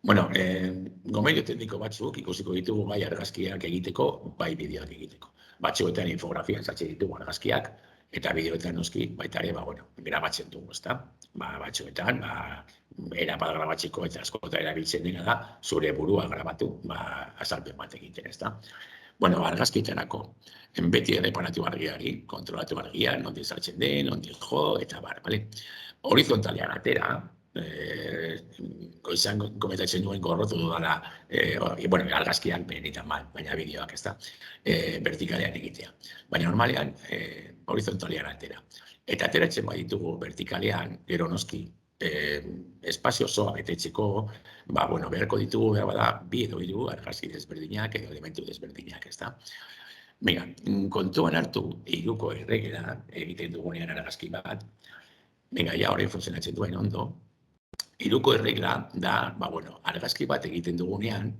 Gomendio tekniko batzuk ikusiko ditugu bai argazkiak egiteko, bai bideoak egiteko. Batzuetan infografian sartzen ditugu argazkiak, eta bideoetan noski baita ere, grabatzen dugu, ezta? Batzuetan, era bat grabatzeko eta askota erabiltzen dena da, zure burua grabatu, azalpen bat egiten, ezta? Argazkietarako, beti erreparatu argiari, kontrolatu argia, nondi sartzen den, nondi jo, eta bale? Horizontalean atera, goizan komentatzen duen gorrotu dudala, argazkiak benetan mal, baina bideoak ez da, vertikalean egitea. Baina normalean, horizontalean atera. Eta ateratzen baditugu vertikalean, gero noski, espazio osoa betetzeko, beharko ditugu, 2 edo 3 argazki desberdinak edo elementu desberdinak, ez da. Kontuan hartu hiruko erregela egiten dugunean argazki bat, ja hori funtzionatzen duen ondo, hiruko erregla da, argazki bat egiten dugunean,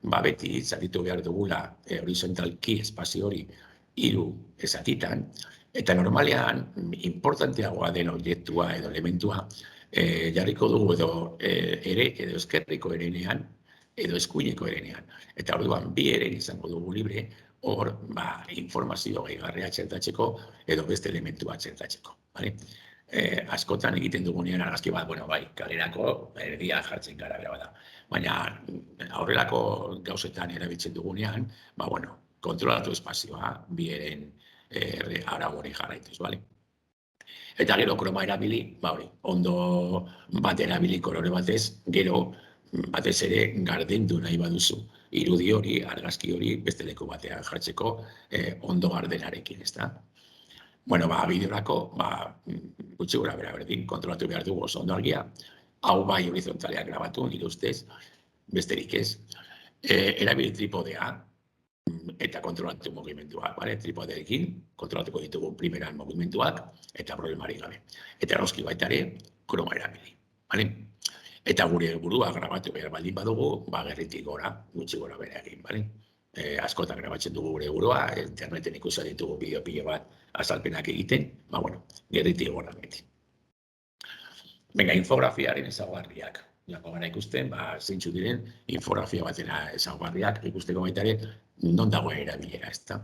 beti zatitu behar dugula horizontalki espazio hori hiru zatitan, eta normalean importanteagoa den objektua edo elementua jarriko dugu edo edo eskerriko erenean edo eskuineko erenean. Eta orduan bi eren izango dugu libre hor informazio gehigarria txertatzeko edo beste elementua txertatzeko. Askotan egiten dugunean argazki bat, kalerako erdia jartzen gara da. Baina aurrelako gauzetan erabiltzen dugunean, kontrolatu espazioa bi eren arau hori jarraituz, Eta gero kroma erabili, ondo bat erabili kolore batez, gero batez ere gardendu nahi baduzu. Irudi hori, argazki hori, beste leku batean jartzeko ondo gardenarekin, ezta? Bideorako, gutxi gora berdin, kontrolatu behar dugu oso ondo argia, hau bai horizontaleak grabatu, nire ustez, besterik ez, erabili tripodea, eta kontrolatu mugimenduak, tripodeekin, kontrolatuko ditugu primeran mugimenduak, eta problemarik gabe. Eta eroski baita ere, kroma erabili. Eta gure burua grabatu behar baldin badugu, gerritik gora, gutxi gora bereagin. Askotan grabatzen dugu gure burua, interneten ikusa ditugu bideo bat azalpenak egiten, gerritik gora beti. Infografiaren ezaugarriak. Jako gara ikusten, zeintzu diren infografia batena ezaugarriak ikusteko baita ere, non dagoen erabilera, ezta.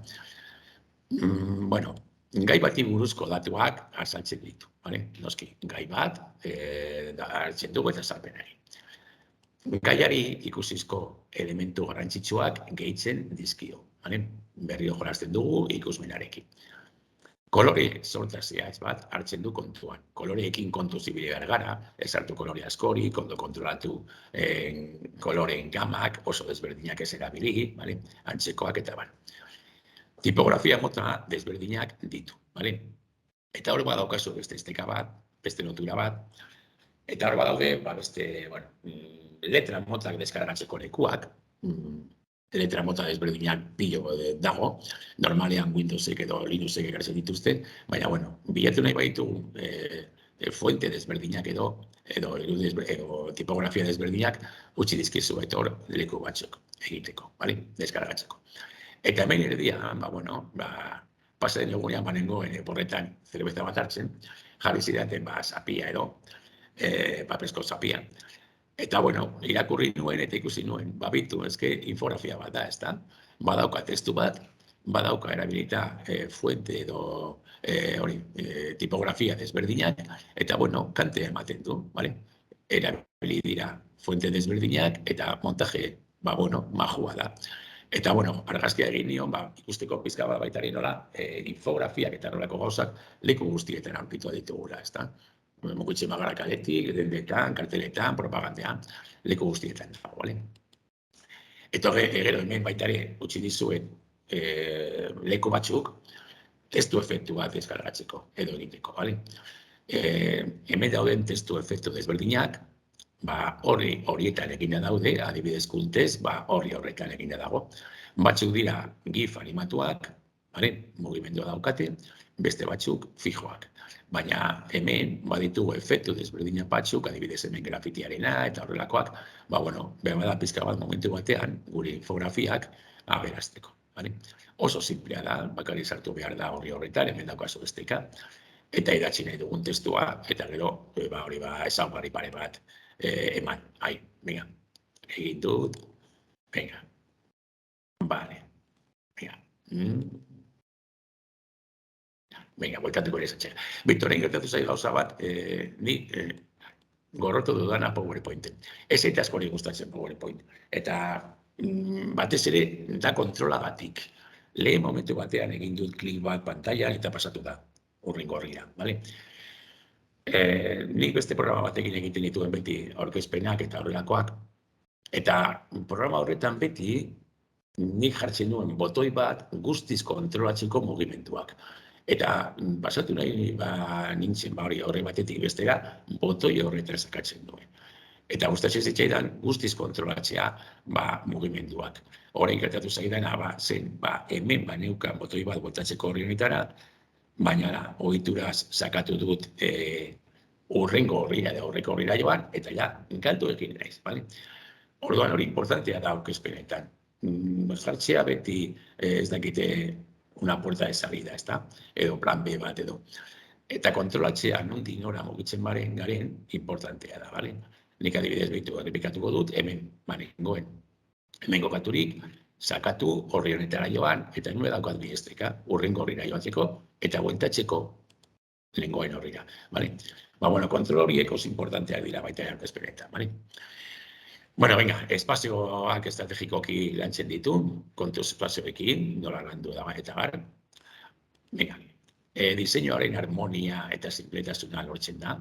Gai bati buruzko datuak azaltzen ditu, noski, gai bat, hartzen dugu eta azalpenari. Gaiari ikusizko elementu garrantzitsuak gehitzen dizkio, berriro jorazten dugu ikusmenarekin. Kolore sortazia ez bat hartzen du kontuan. Koloreekin kontu zibile behar gara, ez hartu kolore askorik, ondo kontrolatu koloreen gamak, oso desberdinak ez erabili, antzekoak eta Tipografia mota desberdinak ditu, Eta hor badaukazu beste esteka bat, beste notura bat, eta hor badaude beste, letra motak deskargatzeko lekuak, letra mota desberdinak pilo dago, normalean Windowsek edo Linuxek ekartzen dituzten, baina, bilatu nahi baitu fuente desberdinak edo tipografia desberdinak utzi dizkizu eta hor leku batzuk egiteko, deskargatzeko. Eta hemen erdia, pasaden egunean banengoen porretan zerbeza bat hartzen, jarri zidaten zapia edo, papesko zapia. Eta, irakurri nuen eta ikusi nuen, babitu, infografia bat da, ezta? Badauka testu bat, badauka erabilita fuente edo tipografia desberdinak, eta, kante ematen du, erabili dira fuente desberdinak, eta montaje, majua da. Eta, argazkia egin nion, ikusteko pizka bat baitari nola, infografiak eta nolako gauzak leku guztietan aurkitu ditugula, ezta? Mugitxe magara kaletik, dendetan, karteletan, propagandean, leku guztietan. Eta gero hemen baitare utzi dizuen leku batzuk, testu efektu bat deskargatzeko, edo egiteko. Hemen dauden testu efektu desberdinak, horietan egina daude, adibidez kultez, horretan egina dago. Batzuk dira GIF animatuak, mugimendua daukate, beste batzuk fijoak. Baina hemen baditugu efektu desberdinak batzuk, adibidez hemen grafitiarena eta horrelakoak, behar da pizka bat momentu batean gure infografiak aberazteko. Oso simplea da, bakarrik sartu behar da horretan, hemen daukazu esteka, eta idatzi nahi dugun testua, eta gero ezaugarri pare bat eman. Egin dut, bueltatuko ere zatxera. Victoren gertatu zai gauza bat, ni gorrotu dudana PowerPointen. Ez eta askori gustatzen PowerPoint. Eta batez ere da kontrolagatik. Lehen momentu batean egin dut klik bat pantailan eta pasatu da urringo horria. Nik beste programa batekin egiten dituen beti aurkezpenak eta horrelakoak. Eta programa horretan beti nik jartzen duen botoi bat guztiz kontrolatzeko mugimenduak. Eta pasatu nahi nintzen horre batetik bestera, botoi horretan sakatzen duen. Eta gustatzen zitzaidan guztiz kontrolatzea mugimenduak. Orain gertatu zaidana zen hemen neukan botoi bat botatzeko horri honetara, baina ohituraz sakatu dut urrengo horrira edo horreko horrira joan, eta galdu egin naiz, bale? Orduan hori importantea da aurkezpenetan. Jartzea beti ez dakite una puerta de salida, ezta? Edo plan B bat edo. Eta kontrolatzea nondik nora mugitzen garen importantea da, bale? Nik adibidez errepikatuko dut, hemen nengoen. Hemen kokaturik, sakatu horri honetara joan, eta nire daukat biestrika, urrengo horrira joatzeko, eta bueltatzeko lengoen horrira, bale? Kontrol horiek oso importanteak dira baita aurkezpenetan, bale? Venga, espazioak estrategikoki lantzen ditu, kontu espazioekin, nola landu da eta gar. Venga, diseinuaren harmonia eta sinpletasuna lortzen da,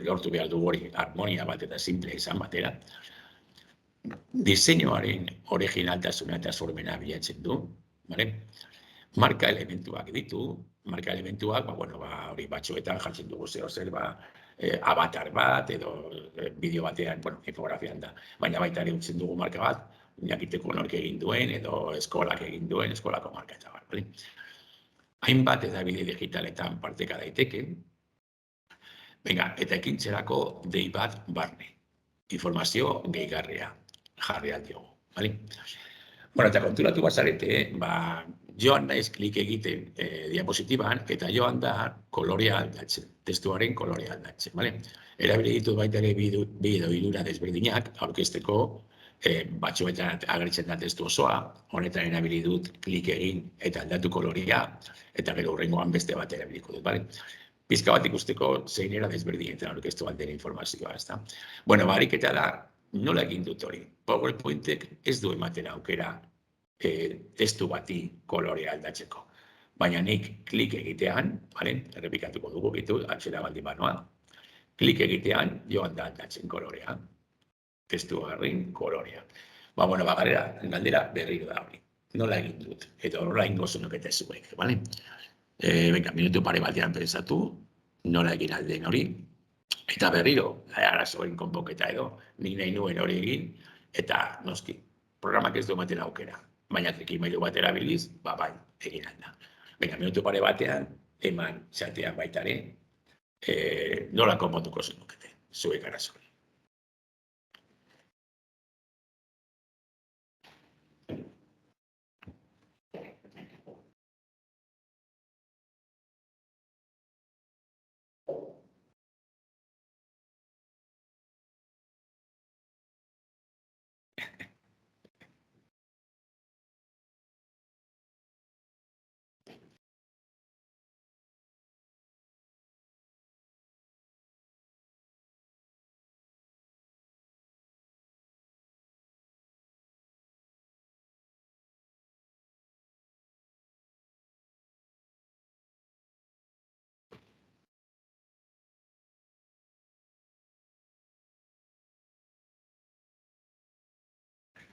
lortu behar du hori harmonia bat eta simple izan batera. Diseinuaren originaltasuna eta sormena bilatzen du, marka elementuak ditu, marka elementuak, hori batzuetan jartzen dugu zer, avatar bat edo bideo batean, infografian da, baina baita ere utzen dugu marka bat, jakiteko nork egin duen edo eskolak egin duen, eskolako marka eta bat. Hainbat edabide digitaletan parteka daiteke, eta ekintzerako dei bat barne. Informazio gehigarria jarri aldiogu. Eta konturatu bazarete, joan naiz klik egiten diapositiban, eta joan da kolorea aldatzen, testuaren kolorea aldatzen. Erabili ditu baita ere bi edo hirura desberdinak, aurkezteko batzuetan agertzen da testu osoa, honetan erabili dut klik egin eta aldatu kolorea, eta gero hurrengoan beste bat erabiliko dut. Pizka bat ikusteko zeinera desberdinetan aurkeztu bat den informazioa, ezta? Ariketa da, nola egin dut hori? PowerPointek ez du ematen aukera testu bati kolorea aldatzeko. Baina nik klik egitean, errepikatuko dugu gitu, atxera baldin banoa, klik egitean joan da aldatzen kolorea, testu harrin kolorea. Galdera berriro da hori. Nola egin dut? Eta horrela ingo zunukete zuek, minutu pare batean pensatu, nola egin alden hori, eta berriro, arazoen konpoketa edo, nik nahi nuen hori egin, eta noski, programak ez du ematen aukera, baina trikimailu bat erabiliz, bai, egin alda. Minutu pare batean, eman txatean baitare, nola konpontuko zenukete, zuek arazoen.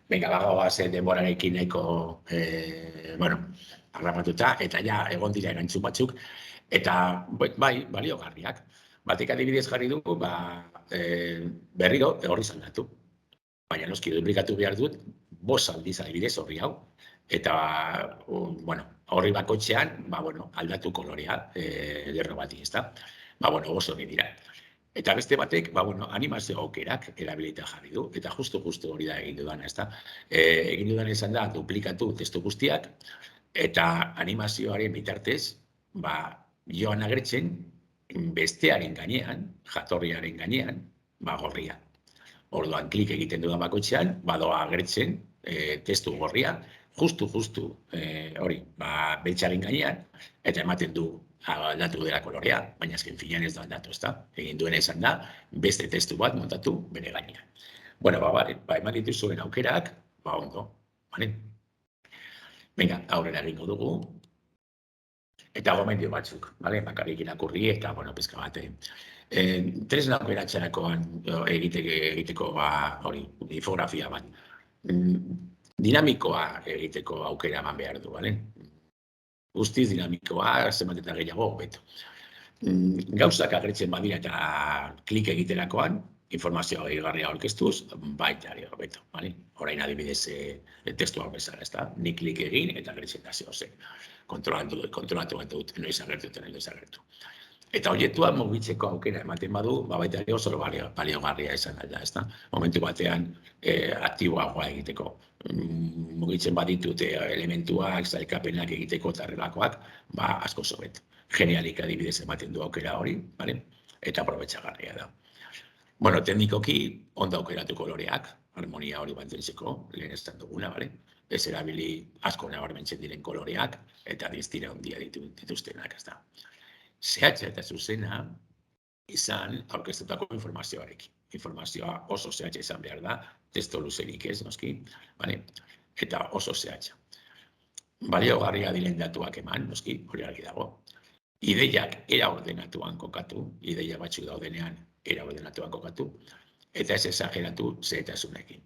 Bagoaz denborarekin nahiko, arramatuta, eta egon dira erantzun batzuk, eta bai, baliogarriak. Batek adibidez jarri dugu, berriro horri zaldatu. Baina noski duplikatu behar dut, 5 aldiz adibidez horri hau, eta horri bakotxean, aldatu kolorea lerro bati, ezta? 5 hori dira. Eta beste batek, animazio aukerak erabilita jarri du, eta justu hori da egin dudana, ezta? Egin dudana izan da, duplikatu testu guztiak, eta animazioaren bitartez, joan agertzen, bestearen gainean, jatorriaren gainean, gorria. Orduan, klik egiten dudan bakoitzean, badoa agertzen testu gorria, justu hori, beltzaren gainean, eta ematen du aldatu dela kolorea, baina azken finean ez da aldatu, ezta? Egin duena izan da, beste testu bat montatu bere gainean. Eman dituzuen aukerak, ondo, aurrera egingo dugu, eta gomendio batzuk, bakarrik irakurri eta, pizka bat, tresna aukeratzerakoan egiteko, infografia bat, dinamikoa egiteko aukera eman behar du, guztiz dinamikoa, zenbat eta gehiago, beto. Gauzak agertzen badira eta klik egiterakoan, informazioa gehigarria aurkeztuz, baita ere hobeto, bale? Orain adibidez testuak bezala, ezta? Nik klik egin eta presentazio zen. Kontrolatu bat dut, noiz agertu eta noiz agertu. Eta horietua mugitzeko aukera ematen badu, baita ere oso baliogarria izan da, ezta? Momentu batean aktiboagoa egiteko. Mugitzen baditute elementuak, zailkapenak egiteko eta horrelakoak, asko zobet. Genialik adibidez ematen du aukera hori, bale? Eta aprobetxagarria da. Bueno, teknikoki ondo aukeratu koloreak, harmonia hori mantentzeko, lehen esan duguna, bale? Ez erabili asko nabarmentzen diren koloreak, eta distira handia dituztenak, ez da. Zehatza eta zuzena izan aurkeztutako informazioarekin. Informazioa oso zehatza izan behar da, testo luzerik ez, noski, bale? Eta oso zehatza. Baliogarria diren datuak eman, noski, hori argi dago. Ideiak era ordenatuan kokatu, ideia batzuk daudenean era ordenatuan kokatu, eta ez exageratu zehetasunekin.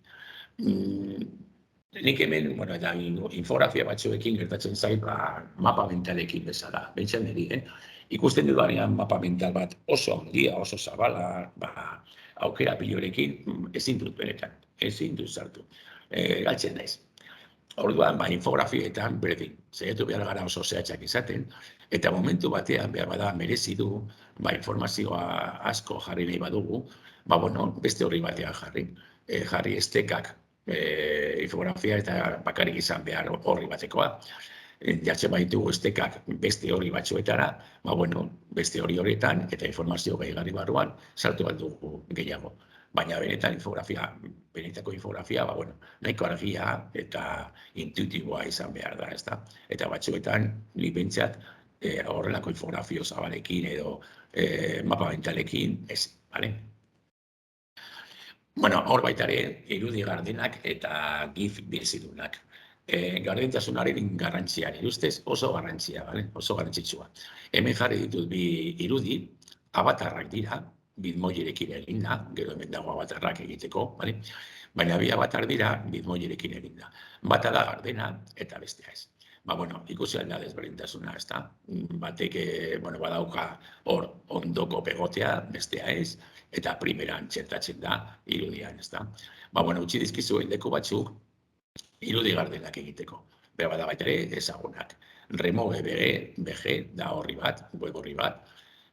Nik hemen, eta infografia batzuekin gertatzen zait, mapa mentalekin bezala, bentsan niri, ikusten dudanean mapa mental bat oso handia, oso zabala, aukera pilorekin ezin dut beretan, ezin dut sartu, galtzen naiz. Orduan, infografietan berdin, zaitu behar gara oso zehatzak izaten, eta momentu batean behar bada merezi du, informazioa asko jarri nahi badugu, beste horri batean jarri. Jarri estekak infografia eta bakarik izan behar horri batekoa. Jartzen baditugu estekak beste horri batzuetara, beste horietan eta informazio gehigarri barruan sartu bat dugu gehiago. Baina benetako infografia, nahiko argia eta intuitiboa izan behar da, ezta? Eta batzuetan, nik bentsat, horrelako infografio zabalekin edo mapa mentalekin, ez, bale? Hor baita ere, irudi gardenak eta GIF bizidunak. Gardentasunaren garrantzia, nire ustez oso garrantzia, oso garrantzitsua. Hemen jarri ditut bi irudi, avatarrak dira, bitmoilerekin eginda, gero hemen dago avatarrak egiteko, baina bi avatar dira bitmoilerekin eginda. Bata da gardena eta bestea ez. Ikusi alda desberdintasuna, ez da? Batek, badauka hor ondoko pegotea, bestea ez, eta primeran txertatzen da irudian, ez da? Utzi dizkizu leku batzuk irudi gardenak egiteko. Bada baita ere ezagunak. Remove BG da horri bat, web horri bat,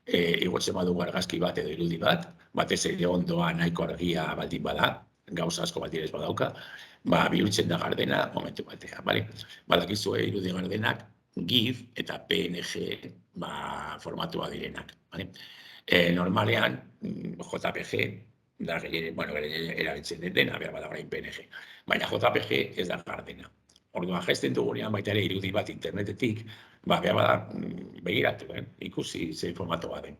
igotzen badugu argazki bat edo irudi bat, batez ere ondoa nahiko argia baldin bada, gauza asko bat direz badauka, bihurtzen da gardena momentu batean, bale? Badakizue irudi gardenak GIF eta PNG formatua direnak, bale? Normalean, JPG da erabiltzen dena, behar bada orain PNG, baina JPG ez da gardena. Orduan, jaizten dugunean baita ere irudi bat internetetik, behar bada begiratu, ikusi zein formatoa den.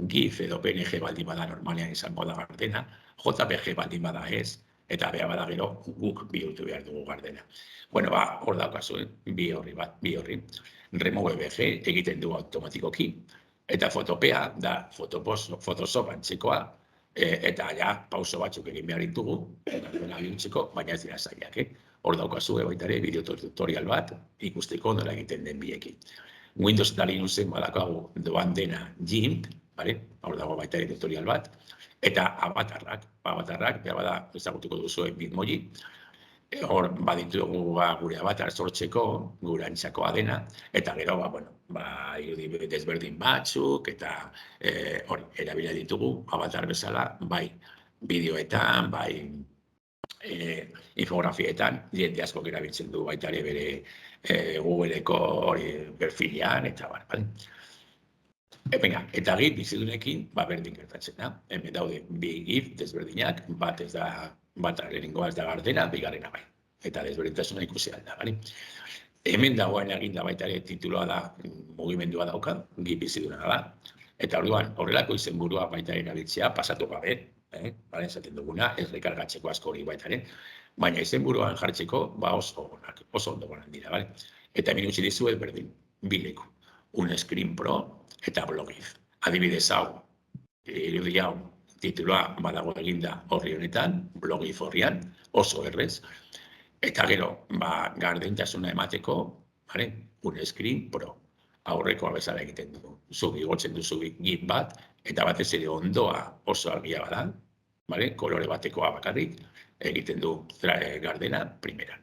GIF edo PNG baldin bada normalean izango da gardena, JPG baldin bada ez, eta behar bada gero guk bihurtu behar dugu gardena. Hor daukazu, bi horri. Remove BG egiten du automatikoki, eta fotopea da Photoshop antzekoa, eta pauso batzuk egin behar ditugu, baina ez dira zailak, Hor daukazue baita ere bideo tutorial bat ikusteko nola egiten den biekin. Windows eta Linuxen badakagu doan dena GIMP, hor dago baita ere tutorial bat, eta avatarrak, behar bada ezagutuko duzuen bitmoji, hor baditugu gure avatar sortzeko, gure antzakoa dena, eta gero, irudi desberdin batzuk, eta hori, erabila ditugu avatar bezala, bai bideoetan, bai infografietan, jende asko erabiltzen du baita ere bere Googleko perfilian, eta eta GIF bizidunekin, berdin gertatzen da. Hemen daude bi GIF desberdinak, bat lehenengoa ez da gardena, bigarrena bai. Eta desberdintasuna ikusi alda, bale? Hemen dagoen eginda baita ere tituloa da, mugimendua dauka, GIF biziduna da. Eta orduan, horrelako izenburua baita erabiltzea, pasatu gabe, esaten duguna, ez rekargatzeko asko hori baita ere, baina izenburuan jartzeko, oso ondo gonan dira, bale? Eta hemen utzi dizuet berdin, bi leku. Un Screen Pro eta Blogif. Adibidez hau, irudi hau, tituloa badago eginda horri honetan, Blogif horrian, oso errez, eta gero, gardentasuna emateko, un Screen Pro. Aurrekoa bezala egiten du. Zuk igotzen duzu GIF bat, eta batez ere ondoa oso argia bada, kolore batekoa bakarrik, egiten du gardena primeran.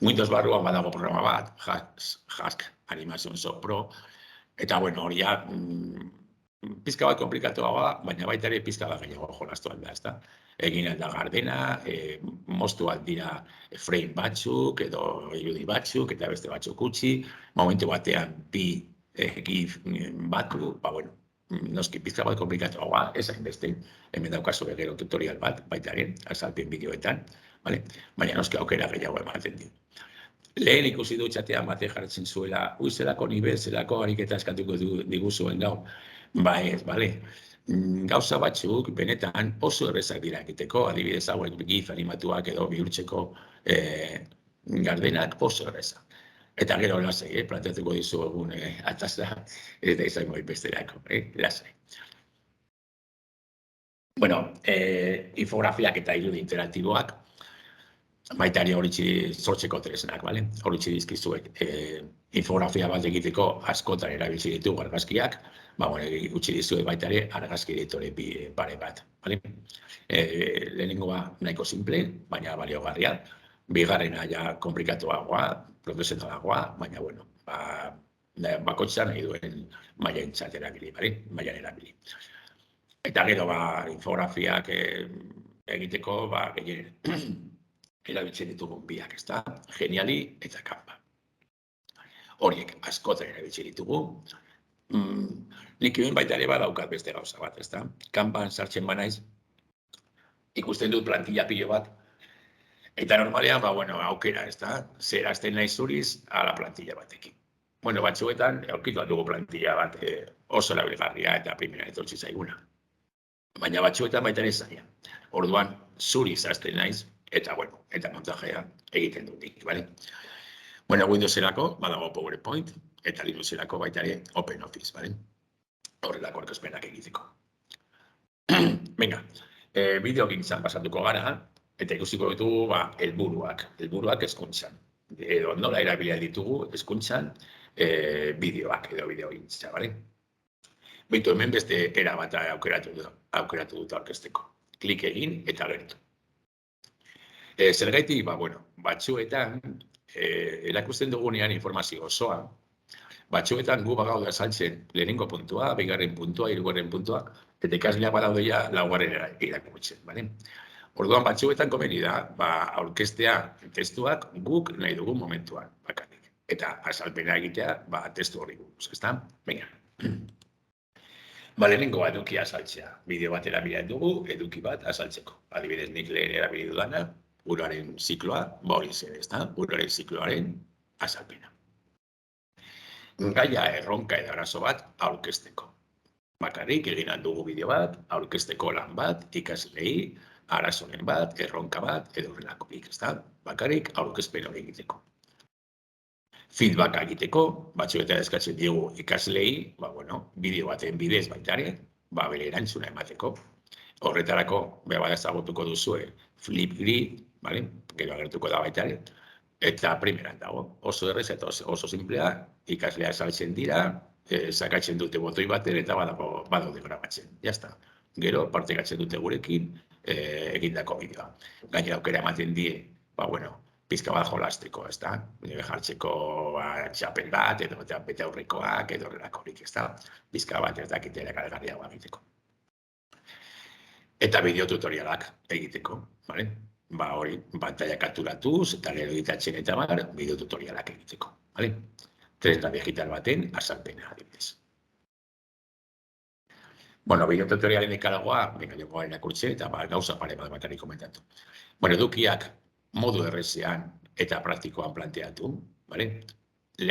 Windows barruan badago programa bat, Hask Animation Soft Pro, eta hori pizka bat komplikatua baina baita ere pizka bat gehiago jolastu alda, ezta? Egin alda gardena, moztu aldira frame batzuk, edo irudi batzuk, eta beste batzuk utzi, momentu batean bi gif batu, noski pizka bat komplikatua ez hainbeste, hemen daukazu gero tutorial bat, baita ere, azalpen bideoetan, baina noski aukera gehiago ematen dio. Lehen ikusi du txatean bate jartzen zuela, zelako nivel, zelako ariketa eskatuko diguzuen gau. Ez, gauza batzuk benetan oso errezak dira egiteko, adibidez hauek gif animatuak edo bihurtzeko gardenak oso errezak. Eta gero lasai, planteatuko dizu egun atasa, eta izango besterako, lasai. Infografiak eta irudi interaktiboak, baita ere horitzi sortzeko tresnak, horitzi dizkizuek infografia bat egiteko askotan erabiltzen ditugu argazkiak, utzi dizuek baita ere argazki editore pare bat. Lehenengoa nahiko simple, baina baliogarria, bigarrena ja komplikatuagoa, profesionalagoa, baina bakoitzan nahi duen mailentzat erabili, mailan erabili. Eta gero infografiak egiteko gehien erabiltzen ditugun biak, ezta? Geniali eta Canva. Horiek askotan erabiltzen ditugu. Nik baita ere badaukat beste gauza bat, ezta? Canvan sartzen banaiz, ikusten dut plantilla pilo bat, eta normalean, aukera, ezta? Zer hasten nahi zuriz, ala plantilla batekin. Batzuetan, aurkitu dugu plantilla bat oso erabilgarria eta primera etortzi zaiguna. Baina batzuetan baita ere zaila. Orduan, zuriz hasten naiz, eta montajea egiten dut nik, Windowserako badago PowerPoint, eta Linuxerako baita ere OpenOffice, horrelako aurkezpenak egiteko. Bideogintzan pasatuko gara, eta ikusiko ditugu helburuak hezkuntzan. Edo nola erabilia ditugu hezkuntzan bideoak edo bideogintza, hemen beste era bat aukeratu dut aurkezteko. Klik egin eta gertu. Zergaitik, batzuetan, erakusten dugunean informazio osoa, batzuetan gu bagaude azaltzen lehenengo puntua, bigarren puntua, hirugarren puntua, eta ikasleak badaude ja laugarren irakurtzen, Orduan batzuetan komeni da, aurkeztea testuak guk nahi dugun momentuan, bakarrik. Eta azalpena egitea, testu horri buruz, ezta? Lehenengo edukia azaltzea. Bideo bat erabilia dugu, eduki bat azaltzeko. Adibidez, nik lehen erabili dudana, buruaren zikloa, hori zer, ezta? Buruaren zikloaren azalpena. Gaia erronka edo arazo bat aurkezteko. Bakarrik egin dugu bideo bat, aurkezteko lan bat, ikaslei, arazonen bat, erronka bat, edo horrelakorik, ezta? Bakarrik aurkezpen hori egiteko. Feedbacka egiteko, batzuetan eskatzen diegu ikaslei, bideo baten bidez baita ere, bere erantzuna emateko. Horretarako, ezagutuko duzue Flipgrid, gero agertuko da baita ere, eta primeran dago. Oso errez eta oso simplea, ikaslea saltzen dira, sakatzen dute botoi baten eta badaude grabatzen. Jazta. Gero, partekatzen dute gurekin egindako bideoa. Gainera aukera ematen die, pizka bat jolasteko, ezta? Jartzeko txapel bat, edo bete aurrekoak, edo horrelakorik, ezta? Pizka bat ez dakitera galgarriagoa egiteko. Eta bideo tutorialak egiteko, hori, pantalla kapturatuz, eta gero editatzen eta bideo tutorialak egiteko, tresna digital baten azalpena, adibidez. Bideo tutorialen ikaragoa, jokoa irakurtze, eta gauza pare bat batari komentatu. Edukiak modu errezean eta praktikoan planteatu,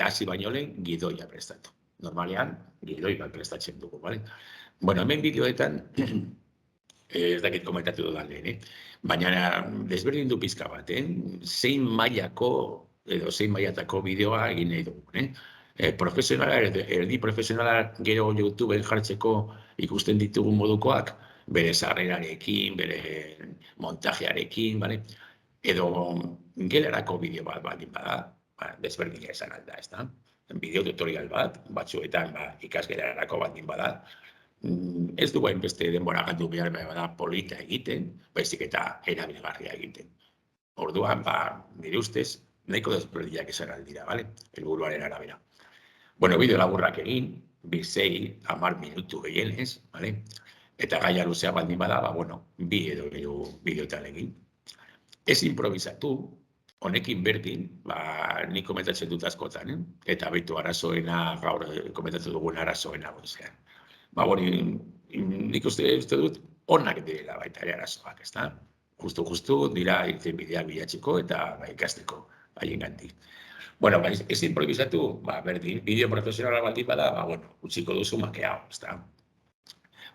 hasi baino lehen gidoia prestatu. Normalean, gidoi bat prestatzen dugu, hemen bideoetan, ez dakit komentatu dudan lehen, baina desberdin du pizka bat, zein mailako edo zein mailatako bideoa egin nahi dugu. Profesionala, erdi profesionala gero YouTubeen jartzeko ikusten ditugun modukoak, bere sarrerarekin, bere montajearekin, edo gelarako bideo bat baldin bada, desberdina esan alda, ezta? Bideo tutorial bat, batzuetan ikasgelarako baldin bada, ez du hainbeste denbora galdu behar da polita egiten, baizik eta erabilgarria egiten. Orduan, nire ustez, nahiko desberdinak esan aldira, bale? Helburuaren arabera. Bueno, bideo laburrak egin, 6-10 minutu gehienez, bale? Eta gaia luzea baldin bada, 2 edo 3 bideotan egin. Ez improvisatu, honekin berdin, nik komentatzen dut askotan, eta baitu arazoena, gaur komentatu dugun arazoena goizean. Nik uste dut, onak direla baita ere arazoak, ez da? Justu dira irten bideak bilatzeko eta ikasteko haien gandik. Bueno, ez improvisatu, berdin, bideo profesionala baldin bada, utziko duzu makeao, ez da?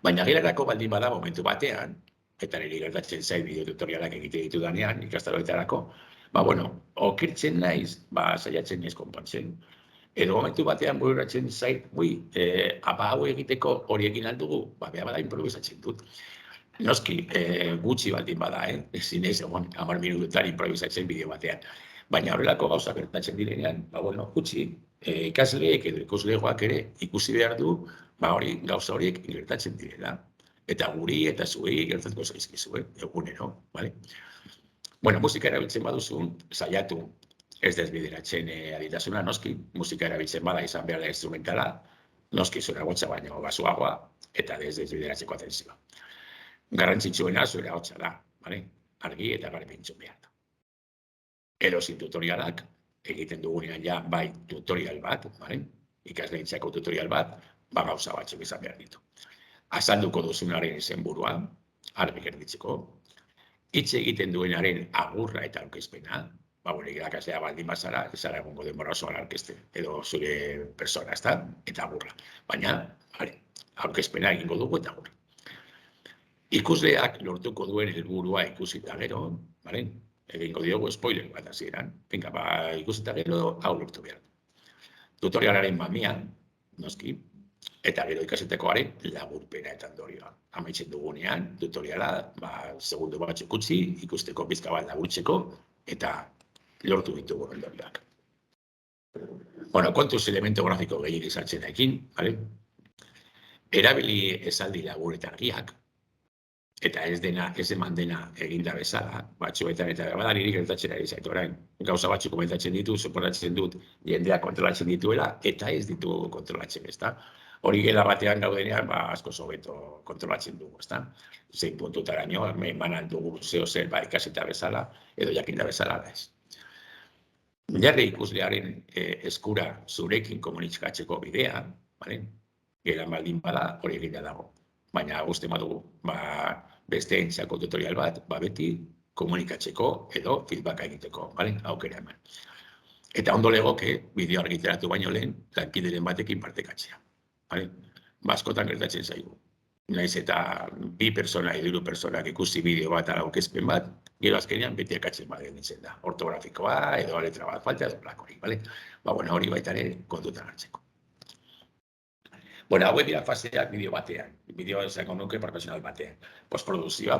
Baina gelarako baldin bada momentu batean, eta niri gertatzen zait bideo tutorialak egite ditudanean, ikastaroetarako, okirtzen naiz, saiatzen naiz konpontzen. Edo momentu batean bururatzen zait, hau egiteko hori egin aldugu, beha bada improvisatzen dut. Noski, gutxi baldin bada, ezin ez, 10 minututan improvisatzen bideo batean. Baina horrelako gauza gertatzen direnean, gutxi, ikasleek edo ikuslegoak ere ikusi behar du, gauza horiek gertatzen direla. Eta guri eta zuei gertatuko zaizkizu, egunero, bale? Bueno, musika erabiltzen baduzu, saiatu ez desbideratzen aditasuna, noski, musika erabiltzen bada izan behar da instrumentala, noski zure agotza baino basuagoa, eta ez desbideratzeko atentzioa. Garrantzitsuena zure agotza da, bale? Argi eta garbi entzun behar da. Edozin tutorialak, egiten dugunean ja bai tutorial bat, ikasleentzako tutorial bat, gauza batzuk izan behar ditu. Azalduko duzunaren izenburua, argi gerditzeko, hitz egiten duenaren agurra eta aurkezpena, irakaslea baldin bazara, ez zara egongo denbora osoan aurkezten, edo zure persona, ez da, eta agurra. Baina, aurkezpena egingo dugu eta agurra. Ikusleak lortuko duen helburua ikusita gero, egingo diogu spoiler bat hasieran, ikusita gero hau lortu behar. Tutorialaren mamia, noski, eta gero ikasetekoaren laburpena eta ondorioa. Amaitzen dugunean, tutoriala, segundo batzuk utzi, ikusteko pizka bat laburtzeko, eta lortu ditugu ondorioak. Kontuz elemento grafiko gehiago izartzen ekin, erabili esaldi labur eta argiak, eta ez eman dena eginda bezala, batzuetan eta badari gertatzen ari zaitu orain. Gauza batzuk komentatzen ditu, suposatzen dut jendeak kontrolatzen dituela, eta ez ditu kontrolatzen, ez da? Hori gela batean gaudenean, asko hobeto kontrolatzen dugu, ez da? Zein puntutaraino, emanan dugu zeo zer ikasita bezala, edo jakinda bezala da ez. Jarri ikuslearen eskura zurekin komunikatzeko bidea, gela baldin bada hori egitea dago. Baina guzti badugu, beste entzako tutorial bat, beti komunikatzeko edo feedbacka egiteko, aukera eman. Eta ondo legoke, bideo argitaratu baino lehen, lankideren batekin partekatzea. Askotan gertatzen zaigu. Naiz eta 2 persona, 3 personak ikusi bideo bat ala aurkezpen bat, gero azkenean beti akatzen baden ditzen da. Ortografikoa edo letra bat falta edo plakori, hori baita ere kontutan hartzeko. Hauek dira faseak bideo batean, bideo izango nuke profesional batean. Postproduzioa,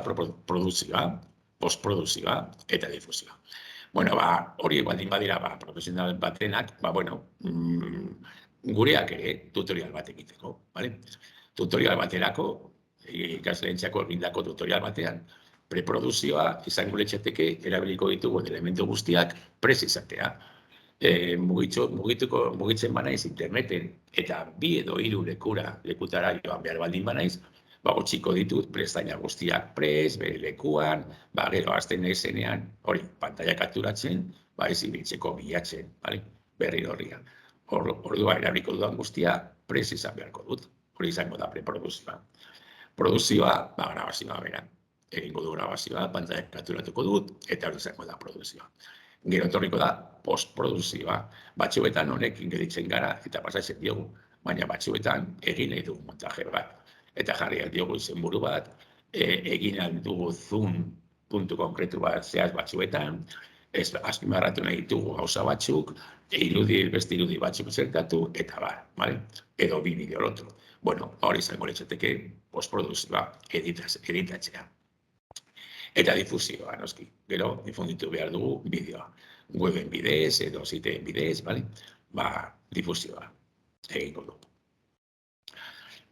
postproduzioa eta difuzioa. Hori baldin badira profesional batenak, gureak ere tutorial bat egiteko. Tutorial baterako, ikasleentzako egindako tutorial batean, preproduzioa izango litzateke erabiliko ditugu elementu guztiak prest izatea. Mugitzen banaiz interneten eta 2 edo 3 lekutara joan behar baldin banaiz, gutxiko ditut prestaina guztiak prest, bere lekuan, gero azten naizenean, hori, pantalla kapturatzen, ez ibiltzeko bilatzen, berri horrian. Ordua erabiliko dudan guztia prest izan beharko dut, hori izango da preproduzioa. Produzioa, grabazioa bera, egingo du grabazioa, pantalla kapturatuko dut, eta hori izango da produzioa. Gero etorriko da postproduzioa. Batzuetan honekin gelditzen gara eta pasatzen diogu, baina batzuetan egin nahi dugu montaje bat. Eta jarri diogu izenburu bat, egin dugu zoom puntu konkretu bat zehaz batzuetan, azpimarratu nahi ditugu gauza batzuk, beste irudi batzuk zertatu, eta edo 2 bideo lotro. Hori izango litzateke postproduzioa editatzea. Eta difuzioa, noski. Gero, difunditu behar dugu bideoa. Weben bidez, edo ziteen bidez, difuzioa egingo dugu.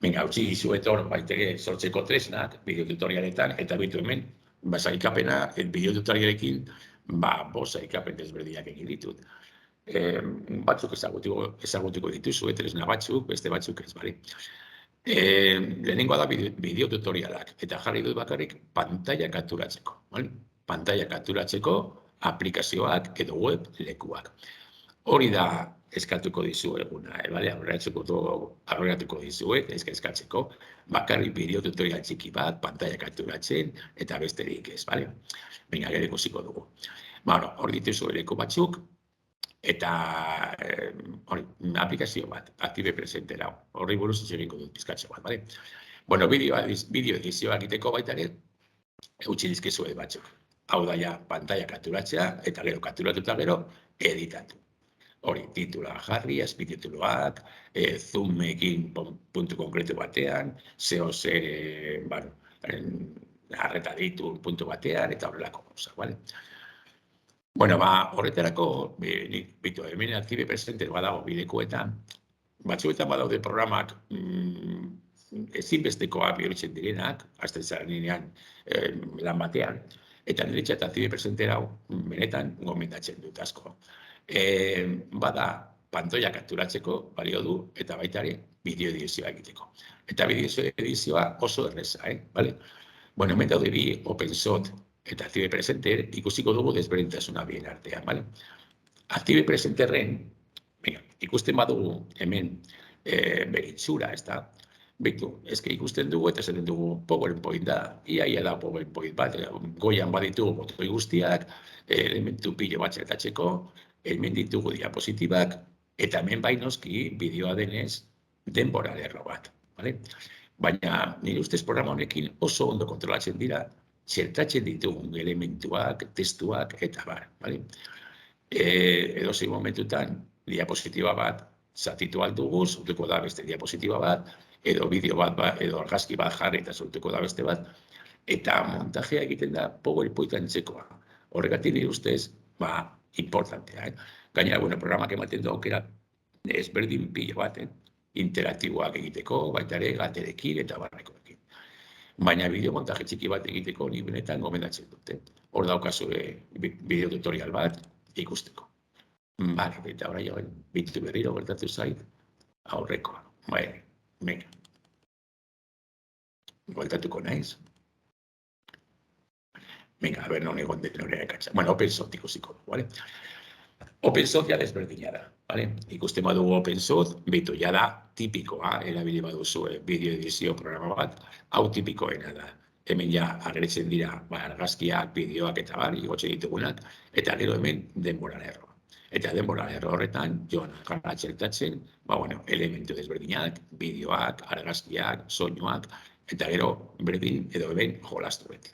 Venga, utzi dizuet hor, baitere sortzeko tresnak, bideotutorialetan, eta bitu hemen, sailkapena, bideotutorialekin, sailkapen desberdinak egin ditut. Batzuk ezagutuko dituzu, tresna batzuk, beste batzuk ez, bale. Lehenengoa da bideotutorialak, eta jarri dut bakarrik pantaila kapturatzeko, bale? Pantaila kapturatzeko aplikazioak edo web lekuak. Hori da eskatuko dizueguna, bale? Aurreratuko dizuet, eskatzeko, bakarrik bideotutorial txiki bat, pantaila kapturatzen, eta besterik ez, bale? Baina, gero ikusiko dugu. Hor dituzu leku batzuk, eta aplikazio bat, Active Presenter hau. Horri buruz egingo dut pizkatxo bat, bale? Bideo edizioa egiteko baita ere, utzi dizkizuet batzuk. Hau da ja, pantaila kapturatzea, eta gero kapturatuta gero, editatu. Hori, titula jarri, azpitituluak, zoomekin puntu konkretu batean, arreta ditu puntu batean, eta horrelako gauza, bale? Horretarako, hemen Active Presenter badago bidekoetan, batzuetan badaude programak ezinbestekoa bihurtzen direnak, azten zarenean lan batean, eta niretzat Active Presenter hau benetan gomendatzen dut asko. Bada pantaila kapturatzeko balio du eta baita ere bideo edizioa egiteko. Eta bideo edizioa oso erreza, bale? Hemen daude bi OpenShot eta Active Presenter ikusiko dugu desberdintasuna bien artean, bale? Active Presenterren, ikusten badugu hemen beritzura, ez da? Beitu, ezke ikusten dugu eta zeren dugu PowerPoint da, iaia da PowerPoint bat, goian baditugu botoi guztiak, elementu pilo bat zertatzeko, hemen ditugu diapositibak, eta hemen bainoski bideoa denez denbora lerro bat. Baina nire ustez programa honekin oso ondo kontrolatzen dira, zertatzen ditugun elementuak, testuak, eta bar. Edozein momentutan, diapositiba bat zatitu aldugu, sortuko da beste diapositiba bat, edo bideo bat, edo argazki bat jarri eta sortuko da beste bat, eta montajea egiten da PowerPoint antzekoa. Horregatik nire ustez, importantea. Gainera, programak ematen du aukera ezberdin pilo bat, interaktiboak egiteko, baita ere gaterekin eta barrekoekin. Baina bideo montaje txiki bat egiteko ni benetan gomendatzen dute. Hor daukazu bideo tutorial bat ikusteko. Eta orain bitu berriro gertatu zait aurrekoa. Venga. Bueltatuko naiz. Venga, a ver, non egon den hori ekatza. OpenShot ikusiko du, bale? OpenShot ja desberdina da, bale? Ikusten badugu OpenShot, bitu, ja da tipikoa, erabili baduzu bideo edizio programa bat, hau tipikoena da. Hemen ja agertzen dira argazkiak, bideoak eta bar, igotzen ditugunak, eta gero hemen denbora lerroa. Eta denbora lerro horretan, joan gara txertatzen, elementu desberdinak, bideoak, argazkiak, soinuak, eta gero berdin edo hemen jolastu beti.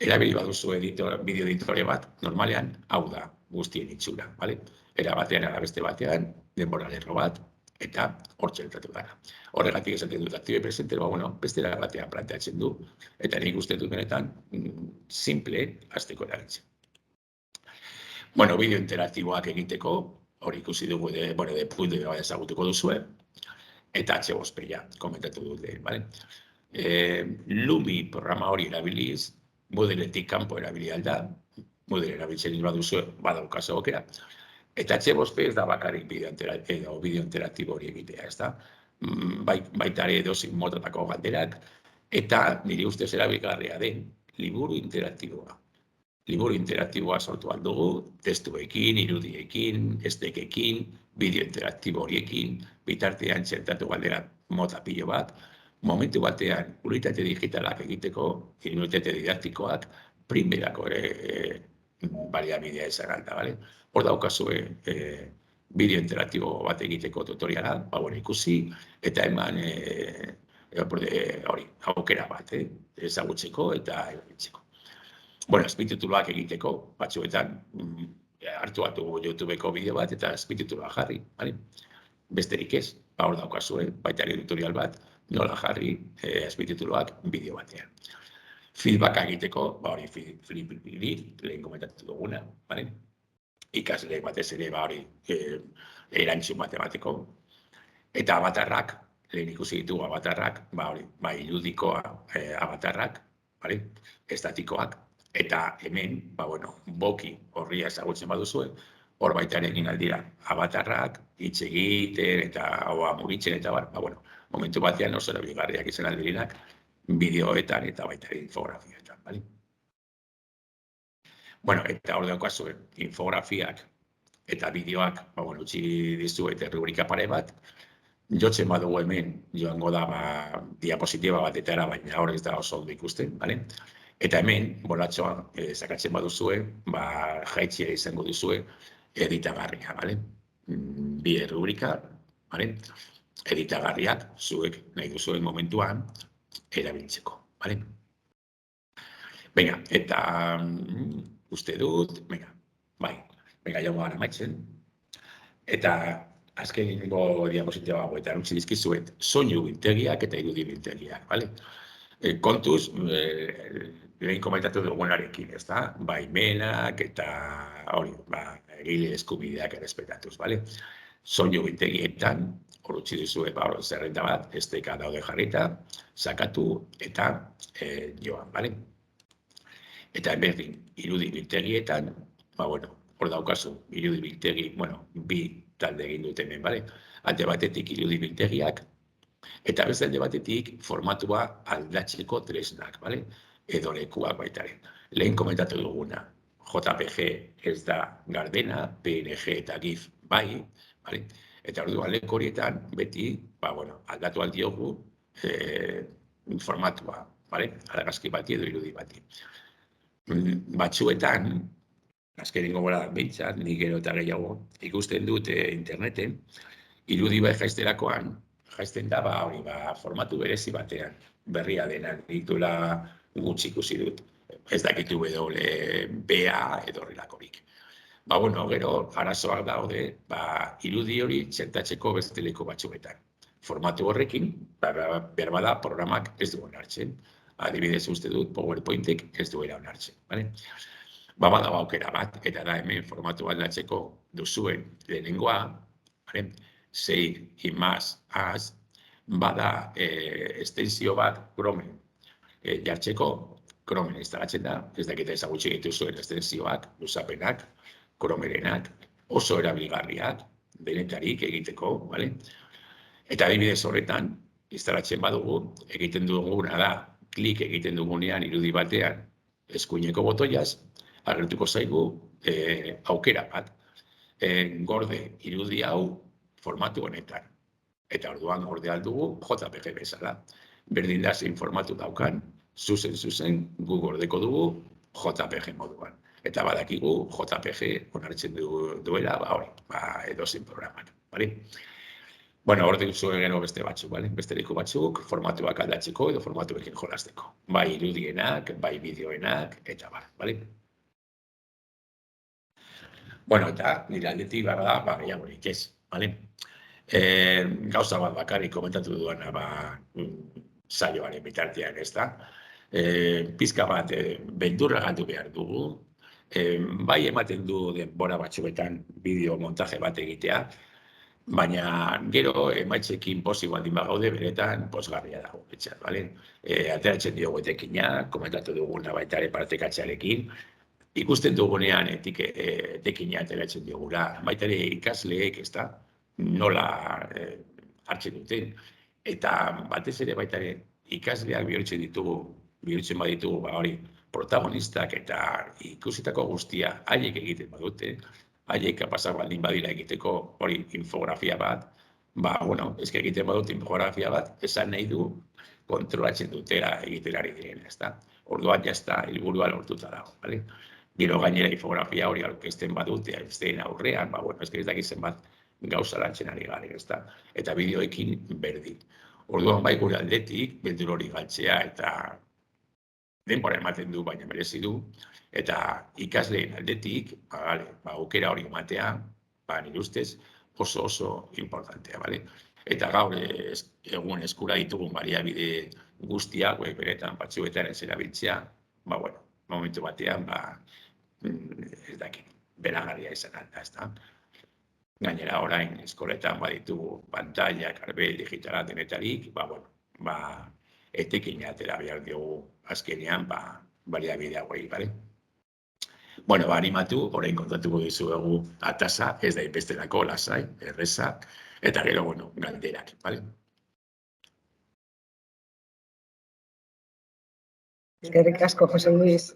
Erabili baduzu bideo editore bat, normalean, hau da guztien itxura, bale? Era batean, era beste batean, denbora lerro bat, eta hor txertatu gara. Horregatik esaten dut Active Presenter, beste batean planteatzen du, eta nik uste dut benetan, simple, hasteko erabiltzen. Bideo interaktiboak egiteko, hori ikusi dugu, depulde bat ezagutuko duzue, eta HBOSPea komentatu dute, bale? Lumi programa hori erabiliz, modeletik kanpo erabili alda, modele erabiltzen baduzu badaukazu aukera. Eta HBOSP ez da bakarrik bideo interaktibo hori egitea, ez da? Baita ere edozein motatako galderak, eta nire ustez erabilgarria den liburu interaktiboa. Liburu interaktiboa sortu aldugu, testuekin, irudiekin, estekekin, bideo interaktibo horiekin, bitartean txertatu galdera mota pilo bat, momentu batean, unitate digitalak egiteko, unitate didaktikoak, primerako baliabidea izan alda, bale? Hor daukazue bideo interaktibo bat egiteko tutoriala, ikusi, eta eman aukera bat, ezagutzeko eta erabiltzeko. Azpitituluak egiteko, batzuetan, hartu YouTubeko bideo bat eta azpitituluak jarri, bale? Besterik ez, hor daukazue, baita ere tutorial bat, nola jarri azpitituluak bideo batean. Feedbacka egiteko, lehen komentatu duguna, ikasle batez ere erantzun bat emateko, eta avatarrak lehen ikusi ditugu avatarrak, irudikoa avatarrak, estatikoak, eta hemen, boki horria ezagutzen baduzue, hor baita egin aldira avatarrak, hitz egiten eta hoa mugitzen eta momentu batean oso erabilgarriak izan aldirinak, bideoetan eta baita infografietan, eta hor daukazue, infografiak eta bideoak, utzi dizuet rubrika pare bat, jotzen badugu hemen, joango da diapositiba batetara, baina hor ez da oso ondo ikusten, eta hemen, bolatxoan, sakatzen baduzue, jaitzia izango duzue, editagarria, bi rubrika, editagarriak, zuek nahi duzuen momentuan, erabiltzeko, Venga, eta uste dut, joango gara maitzen, eta azkenengo diapositiba hauetan utzi dizkizuet soinu biltegiak eta irudi biltegiak, kontuz, lehen komentatu dugunarekin, baimenak eta egile eskubideak errespetatuz, soinu biltegietan, hor utzi duzue zerrenda bat, esteka daude jarrita, sakatu eta joan, Eta berdin, irudi biltegietan, hor daukazu, irudi biltegi, bi talde egin dut hemen, alde batetik irudi biltegiak, eta beste alde batetik formatua aldatzeko tresnak, edo lekuak baitaren. Lehen komentatu duguna, JPG ez da gardena, PNG eta GIF eta orduan leku horietan beti, aldatu aldiogu formatua, argazki bati edo irudi bati. Batzuetan, azkenengo gora behintzat, nik gero eta gehiago ikusten dut interneten, irudi bai jaizterakoan, jaizten da formatu berezi batean, berria dena, ditula gutxi ikusi dut, ez dakitu BA edo horrelakorik. Gero, arazoak daude, irudi hori txertatzeko beste leku batzuetan. Formatu horrekin, berbada programak ez duen hartzen. Adibidez uste dut, PowerPointek ez duela onartzen. Badago aukera bat, eta da hemen formatu aldatzeko duzuen lehenengoa, 6i+az, bada estensio bat Chromen jartzeko, Chromen instalatzen da, ez dakita ezagutxe dituzuen estensioak, luzapenak, Chromerenak, oso erabilgarriak, denetarik egiteko, eta adibidez horretan, instalatzen badugu, egiten duguna da, klik egiten dugunean irudi batean eskuineko botoiaz, agertuko zaigu aukera bat. Gorde irudi hau formatu honetan. Eta orduan gorde aldugu JPG bezala. Berdin da zein formatu daukan, zuzen gu gordeko dugu JPG moduan. Eta badakigu JPG onartzen duela edozein programan. Hor duzuen gero beste batzuk, beste leku batzuk, formatuak aldatzeko edo formatuekin jolasteko. Bai irudienak, bai bideoenak, eta eta nire aldetik da, gehiagorik ez, Gauza bat bakarrik komentatu duena, saioaren bitartean ez da. Pizka bat, beldurra galdu behar dugu, bai ematen du denbora batzuetan bideo montaje bat egitea, baina gero emaitzekin pozik baldin bagaude beretan pozgarria dago. Ateratzen diogu etekinak, komentatu duguna baita ere partekatzearekin, ikusten dugunean etekina ateratzen diogula, baita ere ikasleek nola hartzen duten, eta batez ere baita ere ikasleak bihurtzen baditugu protagonistak eta ikusitako guztia haiek egiten badute, haiek kapazak baldin badira egiteko hori infografia bat, ezke egiten badut infografia bat, esan nahi du kontrolatzen dutela egiten ari diren, orduan jazta helburua lortuta dago, gero gainera infografia hori aurkezten badute, besteen aurrean, ezke ez dakizen bat gauza lantzen ari garen, eta bideoekin berdin. Orduan bai gure aldetik, beldur hori galtzea eta denbora ematen du, baina merezi du, eta ikasleen aldetik, aukera hori ematea, nire ustez, oso importantea, Eta gaur egun eskura ditugun baliabide guztiak, beretan batzuetan ez erabiltzea, momentu batean, ez dakit, beragarria izan alda, Gainera orain eskoletan baditugu pantalla, karbel, digitala denetarik, etekin atera behar diogu azkenean, baliabide hauei, bale? Bueno, animatu, orain kontatuko dizuegu atasa, ez da inbestelako lasai, erreza, eta gero, galderak, bale? Eskerrik asko, Jose Luis.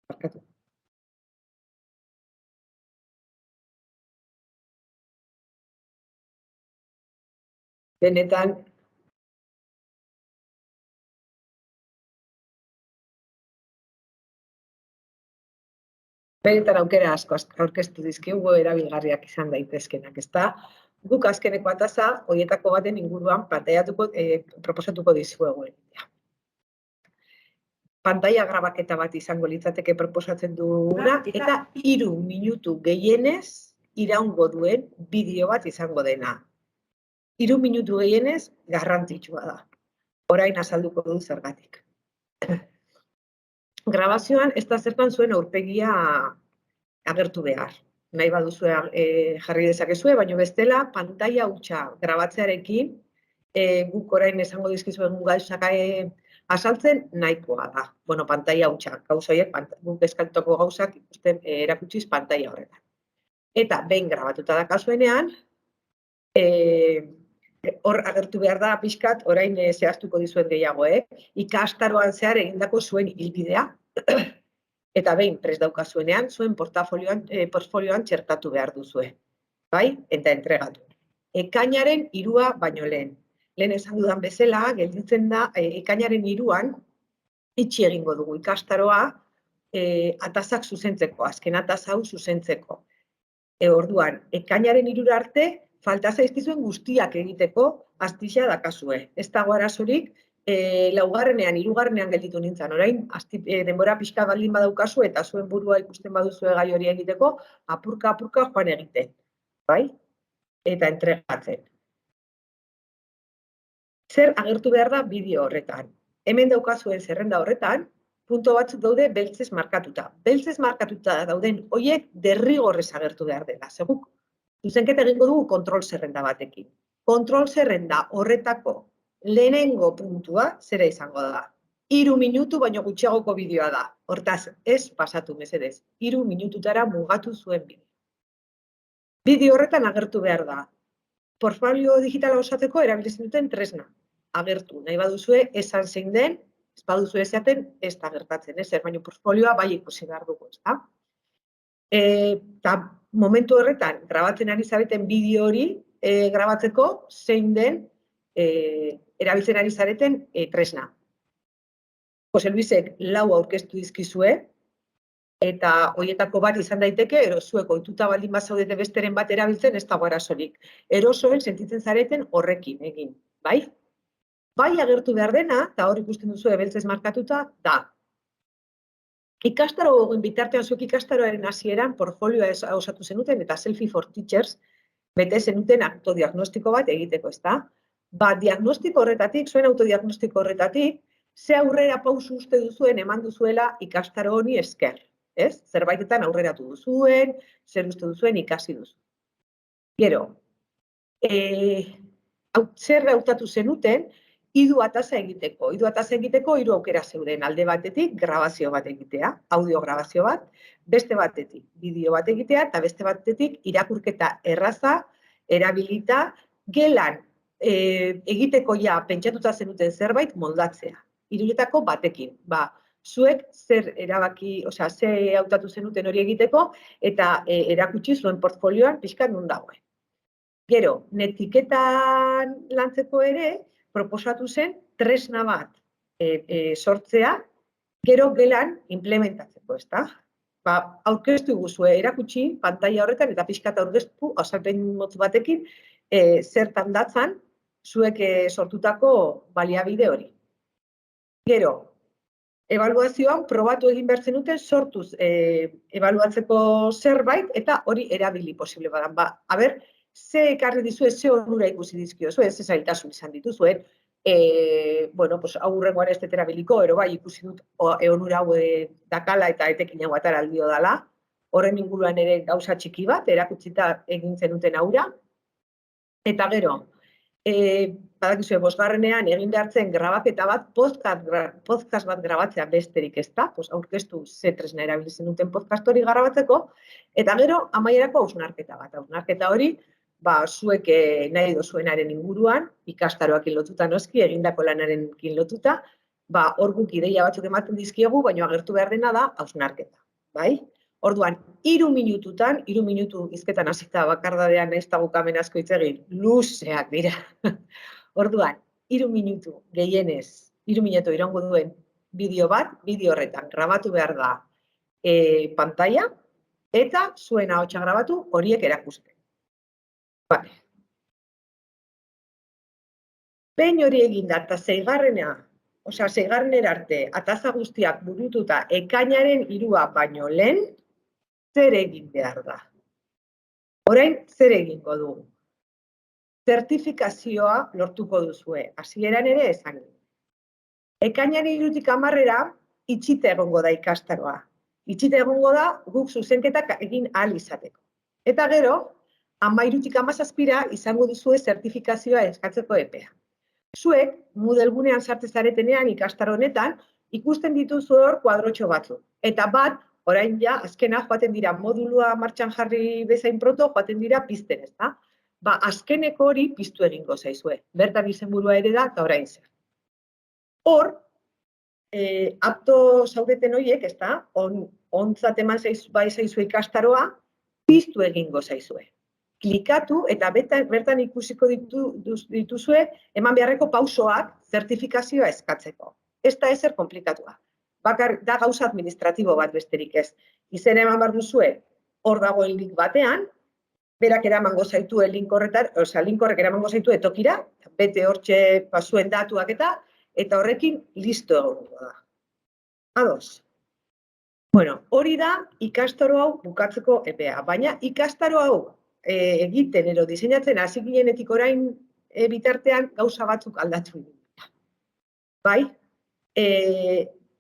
Barkatu. Benetan, aukera asko aurkeztu dizkigu erabilgarriak izan daitezkenak, ezta? Guk azkeneko atasa, horietako baten inguruan proposatuko dizuegu. Pantaila grabaketa bat izango litzateke proposatzen duguna, eta 3 minutu gehienez iraungo duen bideo bat izango dena. 3 minutu gehienez garrantzitsua da. Orain azalduko du zergatik. Grabazioan ez da zertan zuen aurpegia agertu behar. Nahi baduzue jarri dezakezue, baina bestela pantaila hutsa grabatzearekin guk orain esango dizkizuen gauzak azaltzen nahikoa da. Bueno, pantaila hutsa, gauza horiek guk eskatutako gauzak ikusten erakutsiz pantaila horretan. Eta behin grabatuta dakazuenean, hor agertu behar da pixkat, orain zehaztuko dizuen gehiagoek, ikastaroan zehar egindako zuen hilbidea, eta behin prest daukazuenean, zuen portfolioan txertatu behar duzue, bai? Eta entregatu. Ekainaren 3 baino lehen. Lehen esan dudan bezala, gelditzen da, ekainaren 3an, itxi egingo dugu ikastaroa, atazak zuzentzeko, azken ataz hau zuzentzeko. Orduan, ekainaren 3 arte, falta zaizkizuen guztiak egiteko astixa dakazue. Ez dago arazorik, 4ean, 3ean gelditu nintzen. Orain, denbora pixka baldin badaukazu eta zuen burua ikusten baduzue gai hori egiteko, apurka joan egiten. Bai? Eta entregatzen. Zer agertu behar da bideo horretan? Hemen daukazuen zerrenda horretan, punto batzuk daude beltzez markatuta. Beltzez markatuta dauden horiek derrigorrez agertu behar dela. Zeguk, zuzenketa egingo dugu kontrol zerrenda batekin. Kontrol zerrenda horretako lehenengo puntua zera izango da. 3 minutu baino gutxiagoko bideoa da. Hortaz, ez pasatu mesedez. 3 minututara mugatu zuen bideo. Bideo horretan agertu behar da. Portfolio digitala osatzeko erabiltzen duten tresna. Agertu. Nahi baduzue esan zein den, ez baduzue esaten, ez da gertatzen. Ez, baina portfolioa bai ikusi behar dugu, ez da? Eta momentu horretan, grabatzen ari zareten bideo hori grabatzeko zein den erabiltzen ari zareten tresna. Jose Luisek 4 aurkeztu dizkizue, eta horietako bat izan daiteke, zuek ohituta baldin bazaudete besteren bat erabiltzen, ez dago arazorik. Erosoen sentitzen zareten horrekin egin, bai? Bai agertu behar dena, eta hor ikusten duzu beltzez markatuta, da. Ikastaroen bitartean zuek ikastaroaren hasieran portfolioa osatu zenuten eta Selfie for Teachers bete zenuten autodiagnostiko bat egiteko, ezta? Diagnostiko horretatik, zuen autodiagnostiko horretatik, ze aurrera pausu uste duzuen eman duzuela ikastaro honi esker. Zerbaitetan aurreratu duzuen, zer uste duzuen ikasi duzu. Gero, zer hautatu zenuten, idu ataza egiteko. Idu ataza egiteko 3 aukera zeuden. Alde batetik, grabazio bat egitea, audio grabazio bat, beste batetik, bideo bat egitea, eta beste batetik, irakurketa erraza, erabilita, gelan egiteko ja pentsatuta zenuten zerbait moldatzea. 3etako batekin. Zuek zer erabaki, ze hautatu zenuten hori egiteko, eta erakutsi zuen portfolioan pixkat non dagoen. Gero, netiketan lantzeko ere, proposatu zen tresna bat sortzea, gero gelan implementatzeko, ezta? Aurkeztu guzue erakutsi, pantaila horretan, eta pixkat aurkeztu, azalpen motz batekin, zertan datzan, zuek sortutako baliabide hori. Gero, ebaluazioan probatu egin behar zenuten sortuz ebaluatzeko zerbait eta hori erabili posible badan. Ze ekarri dizue, ze onura ikusi dizkio zuen, ze zailtasun izan dituzuen, aurrengoan ez erabiliko, ero bai ikusi dut onura hau dakala eta etekin hau atara aldio dala, horren inguruan ere gauza txiki bat, erakutsita egin zenuten aura. Eta gero, badakizue, 5. egin behartzen grabaketa bat, podcast bat grabatzea besterik ez da, aurkeztu ze tresna erabiltzen duten podcast hori grabatzeko, eta gero, amaierako hausnarketa bat. Hausnarketa hori, zuek nahi dozuenaren inguruan, ikastaroakin lotuta noski, egindako lanarekin lotuta, hor guk ideia batzuk ematen dizkiegu, baina agertu behar dena da hausnarketa, bai? Orduan, 3 minututan, 3 minutu hizketan hasita bakardadean ez da bukamen asko hitz egin, luzeak dira. Orduan, 3 minutu gehienez, 3 minutu iraungo duen bideo bat, bideo horretan grabatu behar da pantalla, eta zuen ahotsa grabatu horiek erakusten. Vale. Behin hori eginda, eta 6. arte, ataza guztiak burututa ekainaren 3 baino lehen, zer egin behar da? Orain, zer egingo dugu? Zertifikazioa lortuko duzue, hasieran ere esan. Ekainaren 3-tik 10-era itxita egongo da ikastaroa. Itxita egongo da guk zuzenketak egin ahal izateko. Eta gero, 13-tik 17-era izango duzue zertifikazioa eskatzeko epea. Zuek, Moodle-gunean sartzen zaretenean ikastaro honetan, ikusten dituzu hor kuadrotxo batzuk. Eta bat, orain ja, azkena joaten dira modulua martxan jarri bezain proto, joaten dira pizten, ez da? Azkeneko hori piztu egingo zaizue. Bertan izenburua ere da, eta orain zer. Hor, apto zaudeten horiek, ez da? Ontzat eman zaizue ikastaroa, piztu egingo zaizue. Klikatu eta bertan ikusiko dituzue eman beharreko pausoak zertifikazioa eskatzeko. Ez da ezer komplikatua. Bakar da gauza administratibo bat besterik ez. Izena eman behar duzue, hor dagoen link batean, berak eramango zaitue link horrek eramango zaitue tokira, bete hortxe zuen datuak eta horrekin listo egongo da. Ados. Bueno, hori da ikastaro hau bukatzeko epea, baina ikastaro hau egiten ero diseinatzen hasi ginenetik orain bitartean gauza batzuk aldatu dira. Bai?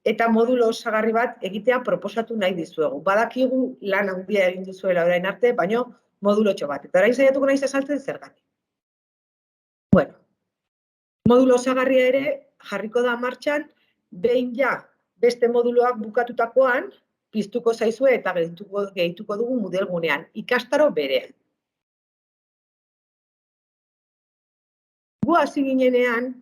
Eta modulo osagarri bat egitea proposatu nahi dizuegu. Badakigu lan handia egin duzuela orain arte, baino modulotxo bat. Eta orain saiatuko naiz azaltzen zergatik. Bueno, modulo osagarria ere jarriko da martxan, behin ja beste moduloak bukatutakoan, piztuko zaizue eta gehituko dugu Moodle-gunean, ikastaro berean. Gu hasi ginenean,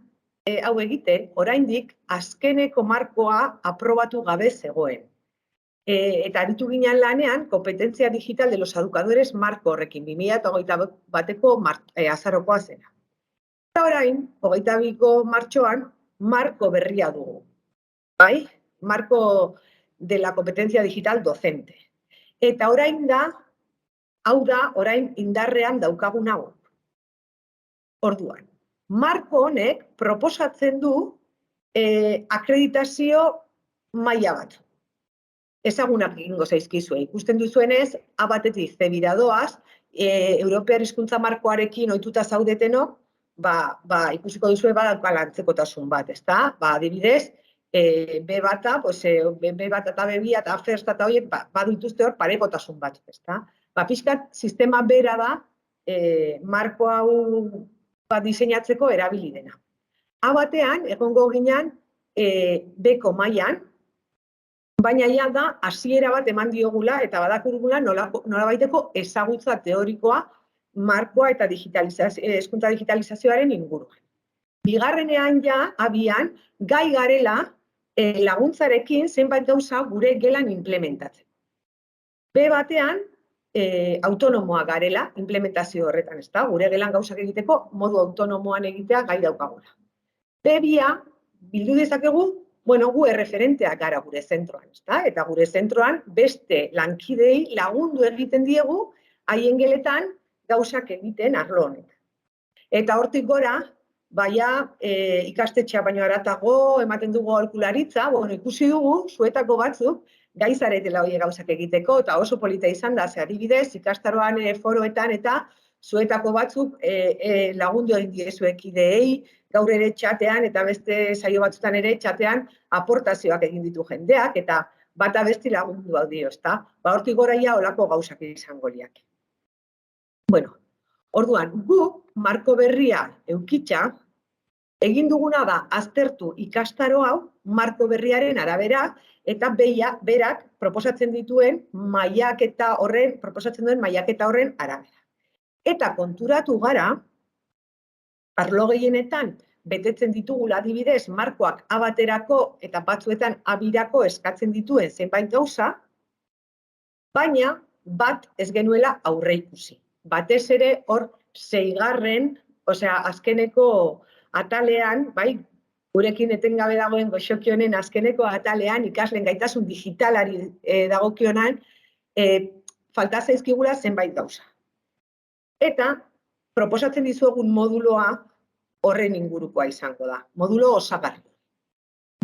hau egiten, oraindik azkeneko markoa aprobatu gabe zegoen. Eta aritu ginen lanean, kompetentzia digital de los educadores marko horrekin, 2021ko azarokoa zena. Eta orain, 22ko martxoan, marko berria dugu. Bai? Marco de la competencia digital docente. Eta orain da, hau da, orain indarrean daukagun hau. Orduan. Marko honek proposatzen du akreditazio maila bat. Ezagunak egingo zaizkizue. Ikusten duzuenez, A batetik C bira doaz, Europear hizkuntza markoarekin ohituta zaudetenok, ikusiko duzue badaukala antzekotasun bat, ezta? Adibidez, B bata eta B bia eta first eta horiek badu dituzte hor parekotasun bat, ezta? Pixkat sistema bera da marko hau diseinatzeko erabili dena. A batean, egongo ginen B-ko mailan, baina ja da hasiera bat eman diogula eta badakurugula nolabaiteko ezagutza teorikoa markoa eta hezkuntza digitalizazioaren inguruan. Bigarrenean ja, abian, gai garela laguntzarekin zenbait gauza gure gelan implementatzen. B batean, autonomoa garela, implementazio horretan, ez da, gure gelan gauzak egiteko modu autonomoan egitea gai daukagula. B-bia, bildu dezakegu, gu erreferenteak gara gure zentroan, ez da, eta gure zentroan beste lankidei lagundu egiten diegu haien geletan gauzak egiten arlo honek. Eta hortik gora, ikastetxea baino haratago, ematen dugu aholkularitza, ikusi dugu, zuetako batzuk, gai zaretela hori gauzak egiteko, eta oso polita izan da, adibidez, ikastaroan foroetan eta zuetako batzuk lagundu egin diezuek ideei, gaur ere txatean eta beste saio batzutan ere txatean aportazioak egin ditu jendeak, eta bata besti lagundu hau dio, ezta? Ba, hortik goraia olako gauzak izango liak. Bueno, orduan, gu marko berria eukitza, egin duguna da aztertu ikastaro hau marko berriaren arabera eta berak proposatzen dituen mailaketa horren, proposatzen duen mailaketa horren arabera. Eta konturatu gara, arlo gehienetan betetzen ditugula adibidez markoak A baterako eta batzuetan A birako eskatzen dituen zenbait gauza, baina bat ez genuela aurreikusi. Batez ere hor 6. Azkeneko atalean, bai, gurekin etengabe dagoen goxoki honen azkeneko atalean ikasleen gaitasun digitalari dagokionan falta zaizkigula zenbait gauza. Eta proposatzen dizuegun moduloa horren ingurukoa izango da, modulo osagarria.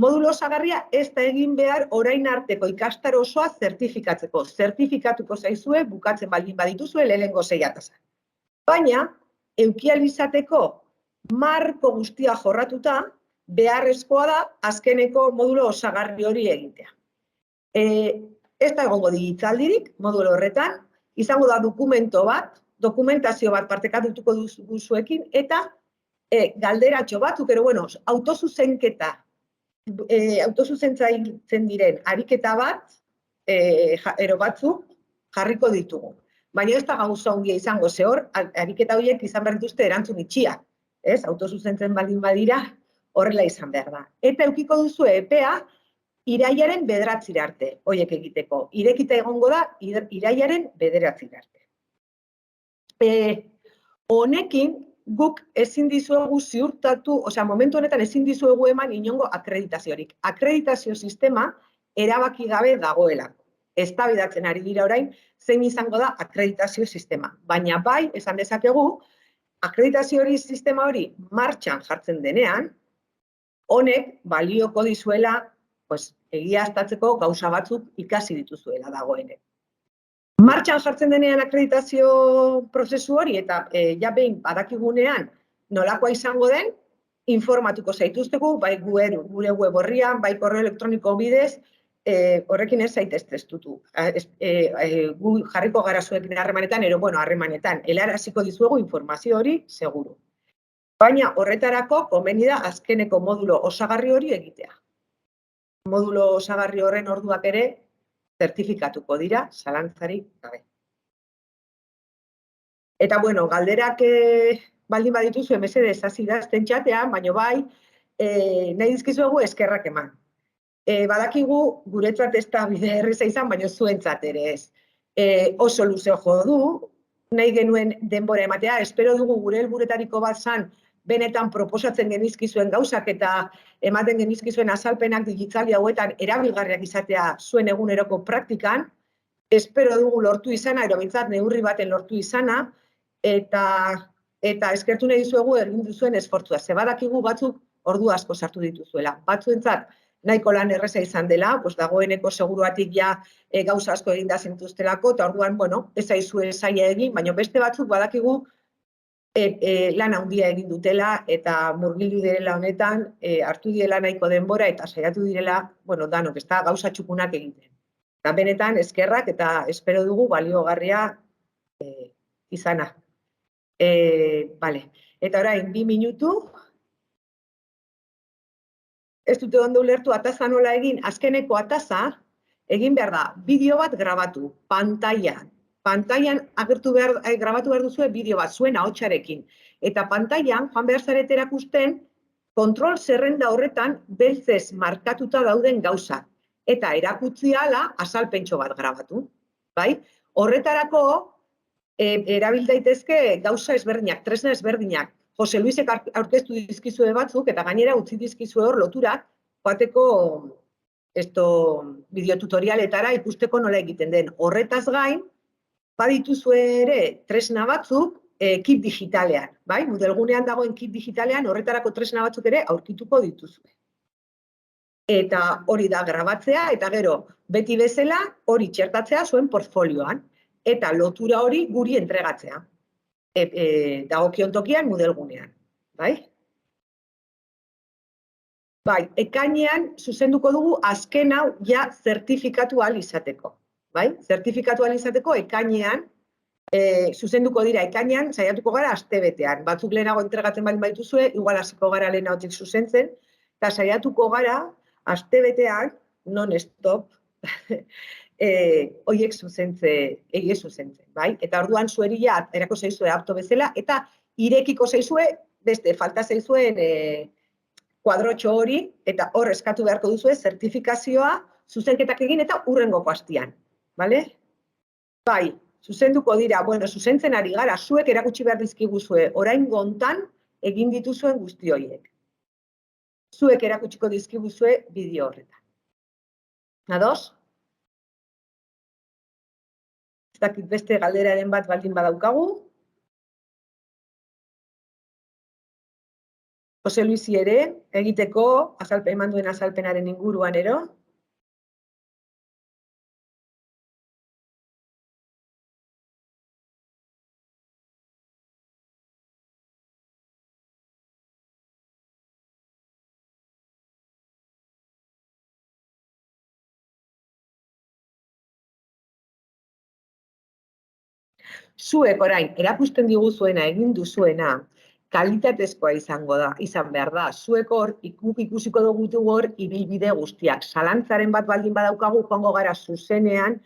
Modulo osagarria ez da egin behar orain arteko ikastaro osoa zertifikatzeko. Zertifikatuko zaizue bukatzen baldin badituzue lehenengo 6 atazak. Baina, eukializateko marko guztia jorratuta, beharrezkoa da azkeneko modulo osagarri hori egitea. Ez da egongo digitaldirik, modulo horretan, izango da dokumentazio bat partekatuko duzuekin, eta galderatxo batzuk, autozuzentzen diren ariketa bat, batzuk jarriko ditugu. Baina ez da gauza handia izango, ze hor, ariketa horiek izan behar dituzte erantzun itxiak. Autozuzentzen baldin badira, horrela izan behar da. Eta eukiko duzu epea, irailaren 9 arte, horiek egiteko. Irekita egongo da, irailaren 9 arte. Honekin, guk ezin dizuegu ziurtatu, momentu honetan ezin dizuegu eman inongo akreditaziorik. Akreditazio sistema erabaki gabe dagoela. Eztabaidatzen ari dira orain, zein izango da akreditazio sistema. Baina bai, esan dezakegu, akreditazio sistema hori martxan jartzen denean, honek balioko dizuela egiaztatzeko gauza batzuk ikasi dituzuela dagoenek. Martxan jartzen denean akreditazio prozesu hori eta behin badakigunean nolakoa izango den, informatuko zaituztegu, bai gure web horrian, bai korreo elektroniko bidez, horrekin ez zaitez testutu. Gu jarriko gara zuekin harremanetan, harremanetan, helaraziko dizuegu informazio hori seguru. Baina horretarako komeni da azkeneko modulo osagarri hori egitea. Modulo osagarri horren orduak ere zertifikatuko dira, zalantzarik gabe. Eta galderak baldin badituzu mesedez hasi da ezten txatean, baina bai, nahi dizkizuegu eskerrak eman. Badakigu guretzat ez da bide erreza izan, baina zuentzat ere ez. Oso luze jo du, nahi genuen denbora ematea, espero dugu gure helburuetariko bat zan, benetan proposatzen genizkizuen gauzak eta ematen genizkizuen azalpenak digitali hauetan erabilgarriak izatea zuen eguneroko praktikan, espero dugu lortu izana, erobiltzat neurri baten lortu izana, eta eskertu nahi dizuegu egin duzuen esfortzua. Ze badakigu batzuk ordu asko sartu dituzuela. Batzuentzat nahiko lan erreza izan dela, dagoeneko seguruatik gauza asko egin da zentuztelako, eta orduan, ez zaizue zaila egin, baina beste batzuk badakigu lan handia egin dutela eta murgildu direla honetan, hartu direla nahiko denbora eta saiatu direla, danok, ez da gauza txukunak egiten. Eta benetan eskerrak eta espero dugu baliogarria izana. Eta orain, 2 minutu. Ez dute ondo ulertu ataza nola egin, azkeneko ataza, egin behar da, bideo bat grabatu, pantailan. Pantailan grabatu behar duzue bideo bat, zuen ahotsarekin. Eta pantailan, joan behar zarete erakusten, kontrol zerrenda horretan beltzez markatuta dauden gauzak. Eta erakutsi ahala azalpentxo bat grabatu. Horretarako, erabil daitezke gauza ezberdinak, tresna ezberdinak. Jose Luisek aurkeztu dizkizue batzuk, eta gainera utzi dizkizue hor loturak, joateko bideotutorialetara ikusteko nola egiten den. Horretaz gain, badituzue ere tresna batzuk kit digitalean. Moodlegunean dagoen kit digitalean horretarako tresna batzuk ere aurkituko dituzue. Eta hori da grabatzea, eta gero beti bezala hori txertatzea zuen portfolioan. Eta lotura hori guri entregatzea. Dagokion tokian Moodlegunean. Bai, ekainean zuzenduko dugu azken hau ja zertifikatu ahal izateko. Bai, zertifikatu ahal izateko ekainean zuzenduko dira ekainean, saiatuko gara astebetean. Batzuk lehenago entregatzen baldin baituzue, igual hasiko gara lehenagotik zuzentzen, eta saiatuko gara astebetean non-stop horiek zuzentzen, bai? Eta orduan zueria erako zaizue apto bezala, eta irekiko zaizue, beste, falta zaizuen kuadrotxo hori, eta hor eskatu beharko duzue zertifikazioa zuzenketak egin eta hurrengoko astean, bale? Bai, zuzenduko dira, zuzentzen ari gara, zuek erakutsi behar dizkiguzue, orain gontan egin dituzuen guzti horiek. Zuek erakutsiko dizkiguzue bideo horretan. Ados? Ez dakit beste galderaren bat baldin badaukagu. Jose Luisi ere, egiteko, eman duen azalpenaren inguruan ero. Zuek orain, erakusten diguzuena, egin duzuena, kalitatezkoa izan behar da. Zuek hor, ikusiko dugu hor, ibilbide guztiak. Zalantzaren bat baldin badaukagu, joango gara zuzenean,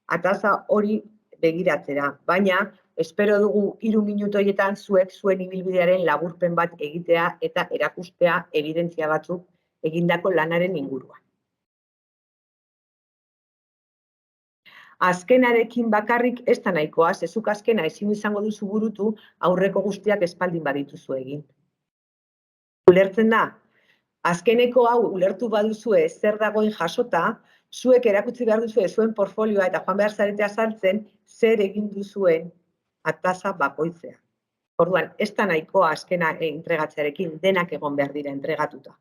ataza hori begiratzera. Baina, espero dugu 3 minutu horietan zuek zuen ibilbidearen laburpen bat egitea eta erakustea evidentzia batzuk egindako lanaren inguruan. Azkenarekin bakarrik ez da nahikoa, zezuk azkena ezin izango duzu burutu aurreko guztiak espaldin badituzu egin. Ulertzen da, azkeneko hau ulertu baduzue zer dagoen jasota, zuek erakutsi behar duzue zuen portfolioa eta joan behar zaretea sartzen zer egin duzuen ataza bakoitzea. Orduan, ez da nahikoa azkena entregatzearekin denak egon behar dira entregatuta.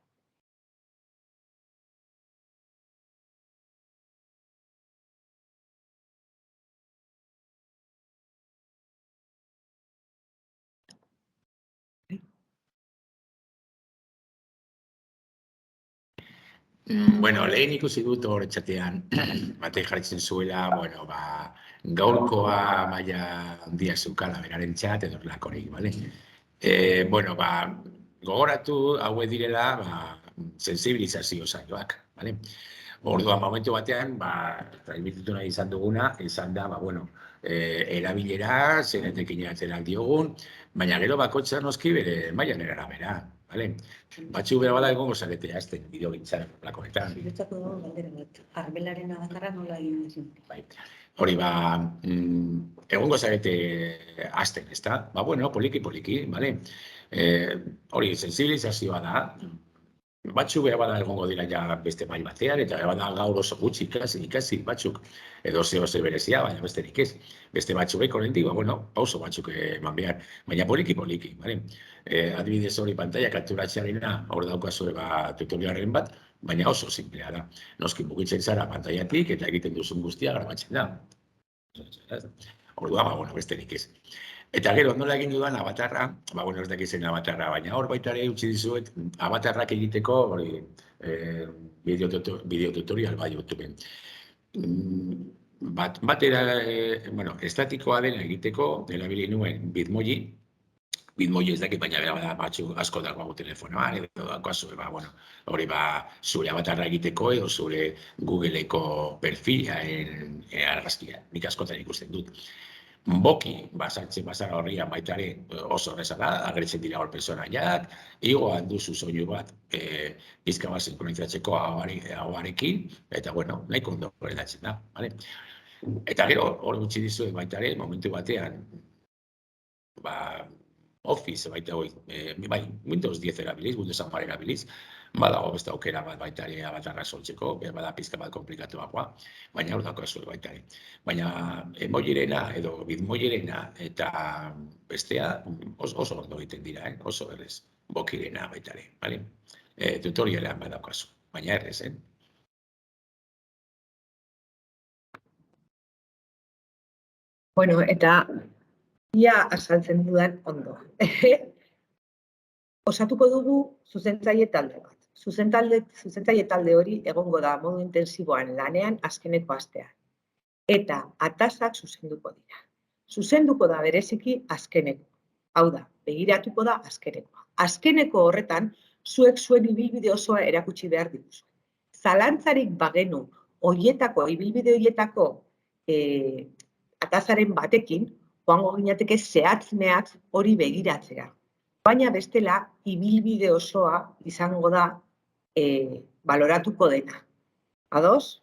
Lehen ikusi dut hor etxatean, batek jarritzen zuela, gaurkoa maila handia zeukala beraren txat edo lakorik, bale? Gogoratu hauek direla sensibilizazio saioak, bale? Orduan, momentu batean, transmititu nahi izan duguna, izan da, erabilera, zenetekin atzerak diogun, baina gero bakotxa noski bere mailan erabera, bale? Batxu bera bada egongo zarete azten bideo gintzaren lakonetan. Bideotzako dago galdera bat, arbelaren abatarra nola egin duzun. Hori egongo zarete azten, ez da? Poliki, bale? Hori, sensibilizazioa da, batxu bera bada egongo dira ja beste mail batean, eta bada gaur oso gutxi ikasi batzuk, edo zehose berezia, baina besterik ez. Beste batzuk horrendik, pauso batzuk eman behar, baina poliki, bale? Adibidez hori pantalla kapturatzearena, hor daukazue tutorialaren bat, baina oso simplea da. Noski mugitzen zara pantailatik eta egiten duzun guztia grabatzen da. Orduan, besterik ez. Eta gero, nola egin dudan abatarra, ez dakizen abatarra, baina hor baita ere utzi dizuet, abatarrak egiteko bideo tutorial bai YouTubeen. Batera, estatikoa dena egiteko, erabili nuen Bitmoji ez dakit, baina bera batzu asko dago telefonoan, edo dagoazue, hori zure abatarra egiteko edo zure Googleeko perfilaren argazkia, nik askotan ikusten dut. Boki, sartzen bazara horrian baita ere oso horreza da, agertzen dira hor personaiak, igoan duzu soinu bat pizka bat sinkronizatzeko ahoarekin, eta nahiko ondo horretatzen da. Eta gero, hor gutxi dizuet baita ere, momentu batean, Office baita hori, Windows 10 erabiliz, Windows 10 erabiliz, badago beste aukera bat baita ere abatarra sortzeko, bada pizka bat komplikatuagoa, baina hor dago ez baita ere. Baina emojirena edo bitmojirena eta bestea oso ondo egiten dira, oso errez, bokirena baita ere, tutorialean badaukazu, baina errez, Eta ia azaltzen dudan ondo. Osatuko dugu zuzentzaile talde bat. zuzentzaile talde hori egongo da modu intensiboan lanean azkeneko astean. Eta atazak zuzenduko dira. Zuzenduko da bereziki azkeneko. Hau da, begiratuko da azkenekoa. Azkeneko horretan, zuek zuen ibilbide osoa erakutsi behar dituzu. Zalantzarik bagenu ibilbide horietako atazaren batekin, joango ginateke zehatz-mehatz hori begiratzea. Baina bestela, ibilbide osoa izango da baloratuko dena. Ados?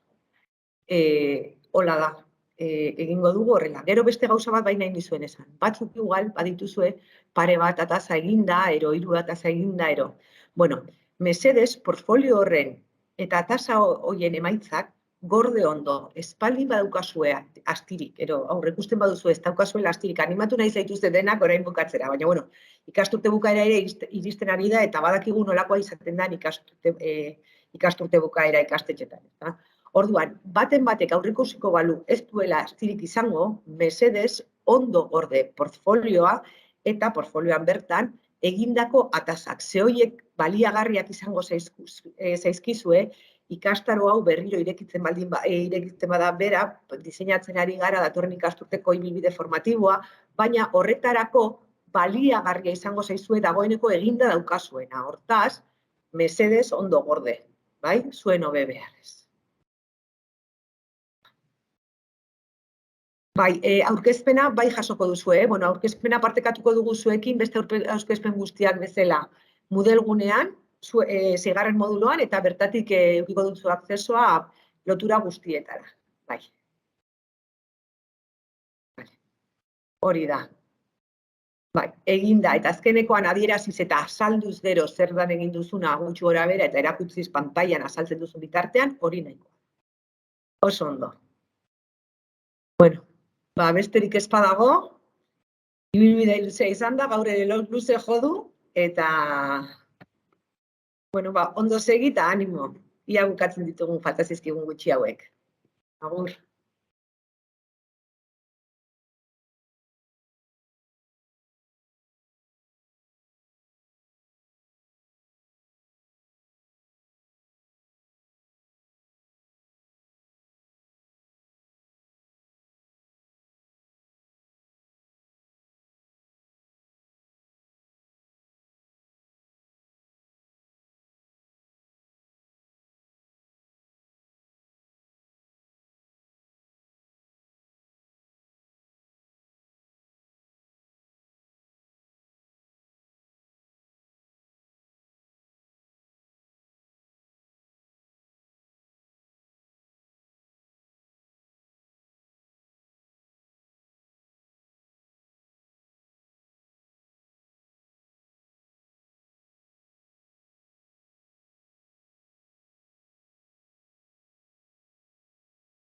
Hola da, egingo dugu horrela. Gero beste gauza bat baina indizuen esan. Batzuk igual, badituzue, pare bat ataza eginda, hiru ataza eginda, Bueno, mesedez, portfolio horren eta ataza horien emaitzak gorde ondo, espaldi badaukazue astirik, aurrekusten baduzu ez daukazuela astirik, animatu nahi zaituzte denak orain bukatzera, baina bueno, ikasturte bukaera ere iristen ari da eta badakigu nolakoa izaten da ikasturte bukaera ikastetxetan. Orduan, baten batek aurreikusiko balu ez duela astirik izango, mesedez ondo gorde portfolioa eta portfolioan bertan egindako atazak. Ze horiek baliagarriak izango zaizkizue, ikastaro hau berriro irekitzen bada bera, diseinatzen ari gara datorren ikasturteko ibilbide formatiboa, baina horretarako baliagarria izango zaizue dagoeneko eginda daukazuena. Hortaz, mesedez ondo gorde, bai? Zuen hobe beharrez. Bai, aurkezpena bai jasoko duzu, Bueno, aurkezpena partekatuko dugu zuekin, beste aurkezpen guztiak bezala Moodle-gunean, 6. moduloan, eta bertatik edukiko duzu akzesoa lotura guztietara. Bai. Hori da. Bai, eginda, eta azkenekoan adieraziz eta azalduz gero zer dan egin duzuna gutxi gora bera eta erakutziz pantailan azaltzen duzun bitartean, hori nahikoa. Oso ondo. Bueno, besterik ez badago, ibilbidea luzea izan da, gaur ere luze jodu, eta bueno, ondo segi eta animo. Ia bukatzen ditugun falta zizkigun gutxi hauek. Agur.